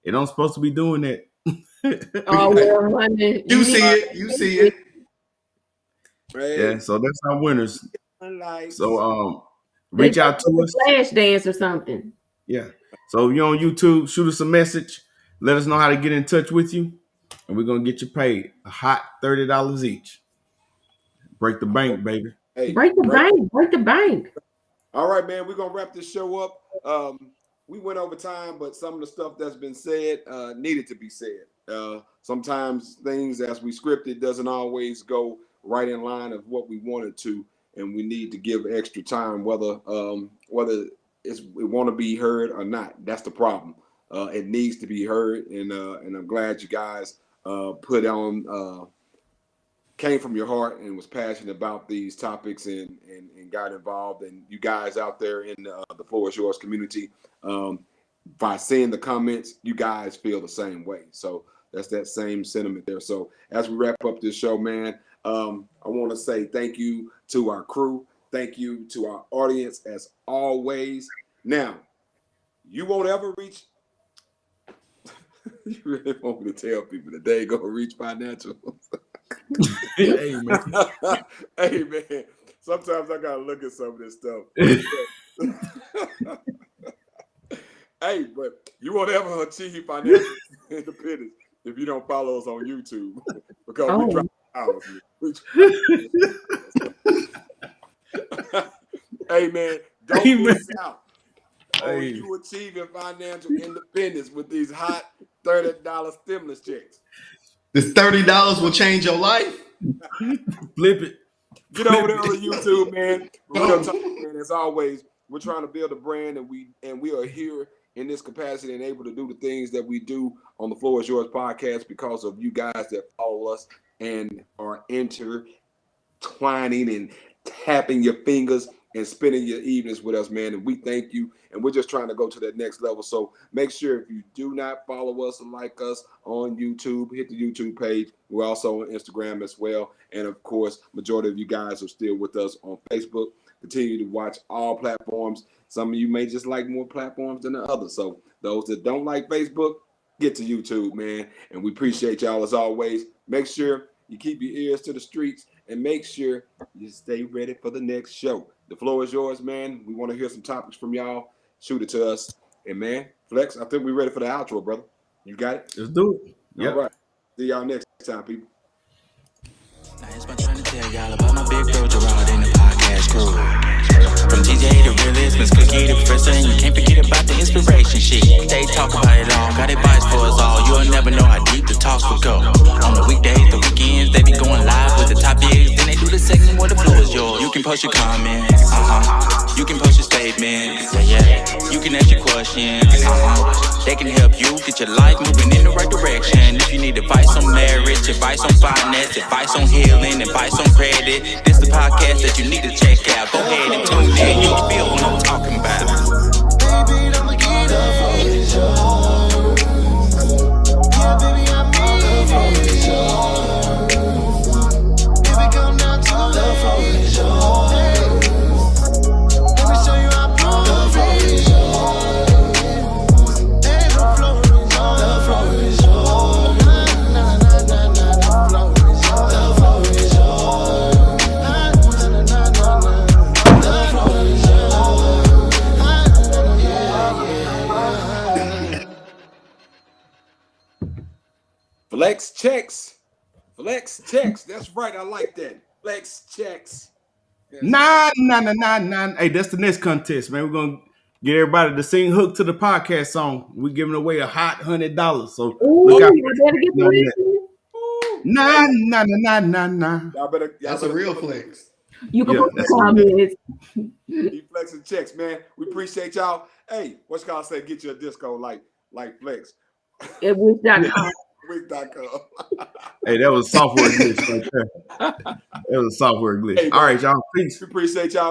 It don't supposed to be doing that. Oh, well, honey, you see it. Yeah, so that's our winners. So reach out to us. Flash dance or something. Yeah. So if you're on YouTube, shoot us a message. Let us know how to get in touch with you. And we're gonna get you paid a hot $30 each. Break the bank, baby. Hey, break the bank. All right, man. We're gonna wrap this show up. We went over time, but some of the stuff that's been said needed to be said. Sometimes things as we scripted doesn't always go right in line of what we wanted to, and we need to give extra time, whether it want to be heard or not. That's the problem. It needs to be heard, and I'm glad you guys put on. Came from your heart and was passionate about these topics and got involved. And you guys out there in the Floor is Yours community, by seeing the comments, you guys feel the same way. So that's that same sentiment there. So as we wrap up this show, man, I want to say thank you to our crew. Thank you to our audience as always. Now, you won't ever reach. You really want me to tell people that they ain't gonna reach financial. Hey, man. Hey, man. Sometimes I gotta look at some of this stuff. Hey, but you won't ever achieve financial independence if you don't follow us on YouTube because we drop hours. Hey, man, don't miss out on you achieving financial independence with these hot $30 stimulus checks. This $30 will change your life. Flip it. Get over there on YouTube, man. Real talk, man. As always, we're trying to build a brand, and we are here in this capacity and able to do the things that we do on the Floor is Yours podcast because of you guys that follow us and are intertwining and tapping your fingers and spending your evenings with us, man. And we thank you. And we're just trying to go to that next level. So make sure if you do not follow us and like us on YouTube, hit the YouTube page. We're also on Instagram as well. And of course, majority of you guys are still with us on Facebook. Continue to watch all platforms. Some of you may just like more platforms than the others. So those that don't like Facebook, get to YouTube, man. And we appreciate y'all as always. Make sure you keep your ears to the streets and make sure you stay ready for the next show. The floor is yours, man. We want to hear some topics from y'all. Shoot it to us. And man, Flex, I think we're ready for the outro, brother. You got it? Let's do it. Yep. All right. See y'all next time, people. Now it's my turn to tell y'all about my big bro Gerard in the podcast crew. From DJ to realist, Miss Cookie to Professor, and you can't forget about the inspiration shit. They talk about it all, got advice for us all. You'll never know how deep the talks will go. On the weekdays, the weekends, they be going live with the topics. Then they do the segment where the floor is yours. You can post your comments, you can post your statements, yeah. You can ask your questions, They can help you get your life moving in the right direction. If you need advice on marriage, advice on finance, advice on healing, advice on credit, this the podcast that you need to check out. Go ahead and tune in, you'll feel what I'm talking about. Baby, I'ma get up for this show. Yeah, baby, I'm all up for this show. If we come down to love for this show, let me show you how blue love for this show. Hey, the floor is on love for this show. Na na na na na, the floor is on love for this show. Na na na na na. Flex checks. Flex checks. That's right. I like that. Flex checks. Yes. Nah. Hey, that's the next contest, man. We're gonna get everybody to sing hook to the podcast song. We're giving away a hot $100. So Ooh, look out. you better get the listening. Nah. Y'all better. That's a real flex. You can Yeah, put the that's a comments. He flexing checks, man. We appreciate y'all. Hey, what's y'all say? Get you a disco like Flex. At wish.com. Wick.com. Hey, that was software glitch right there. That was a software glitch. Hey, all right, y'all. Peace. We appreciate y'all.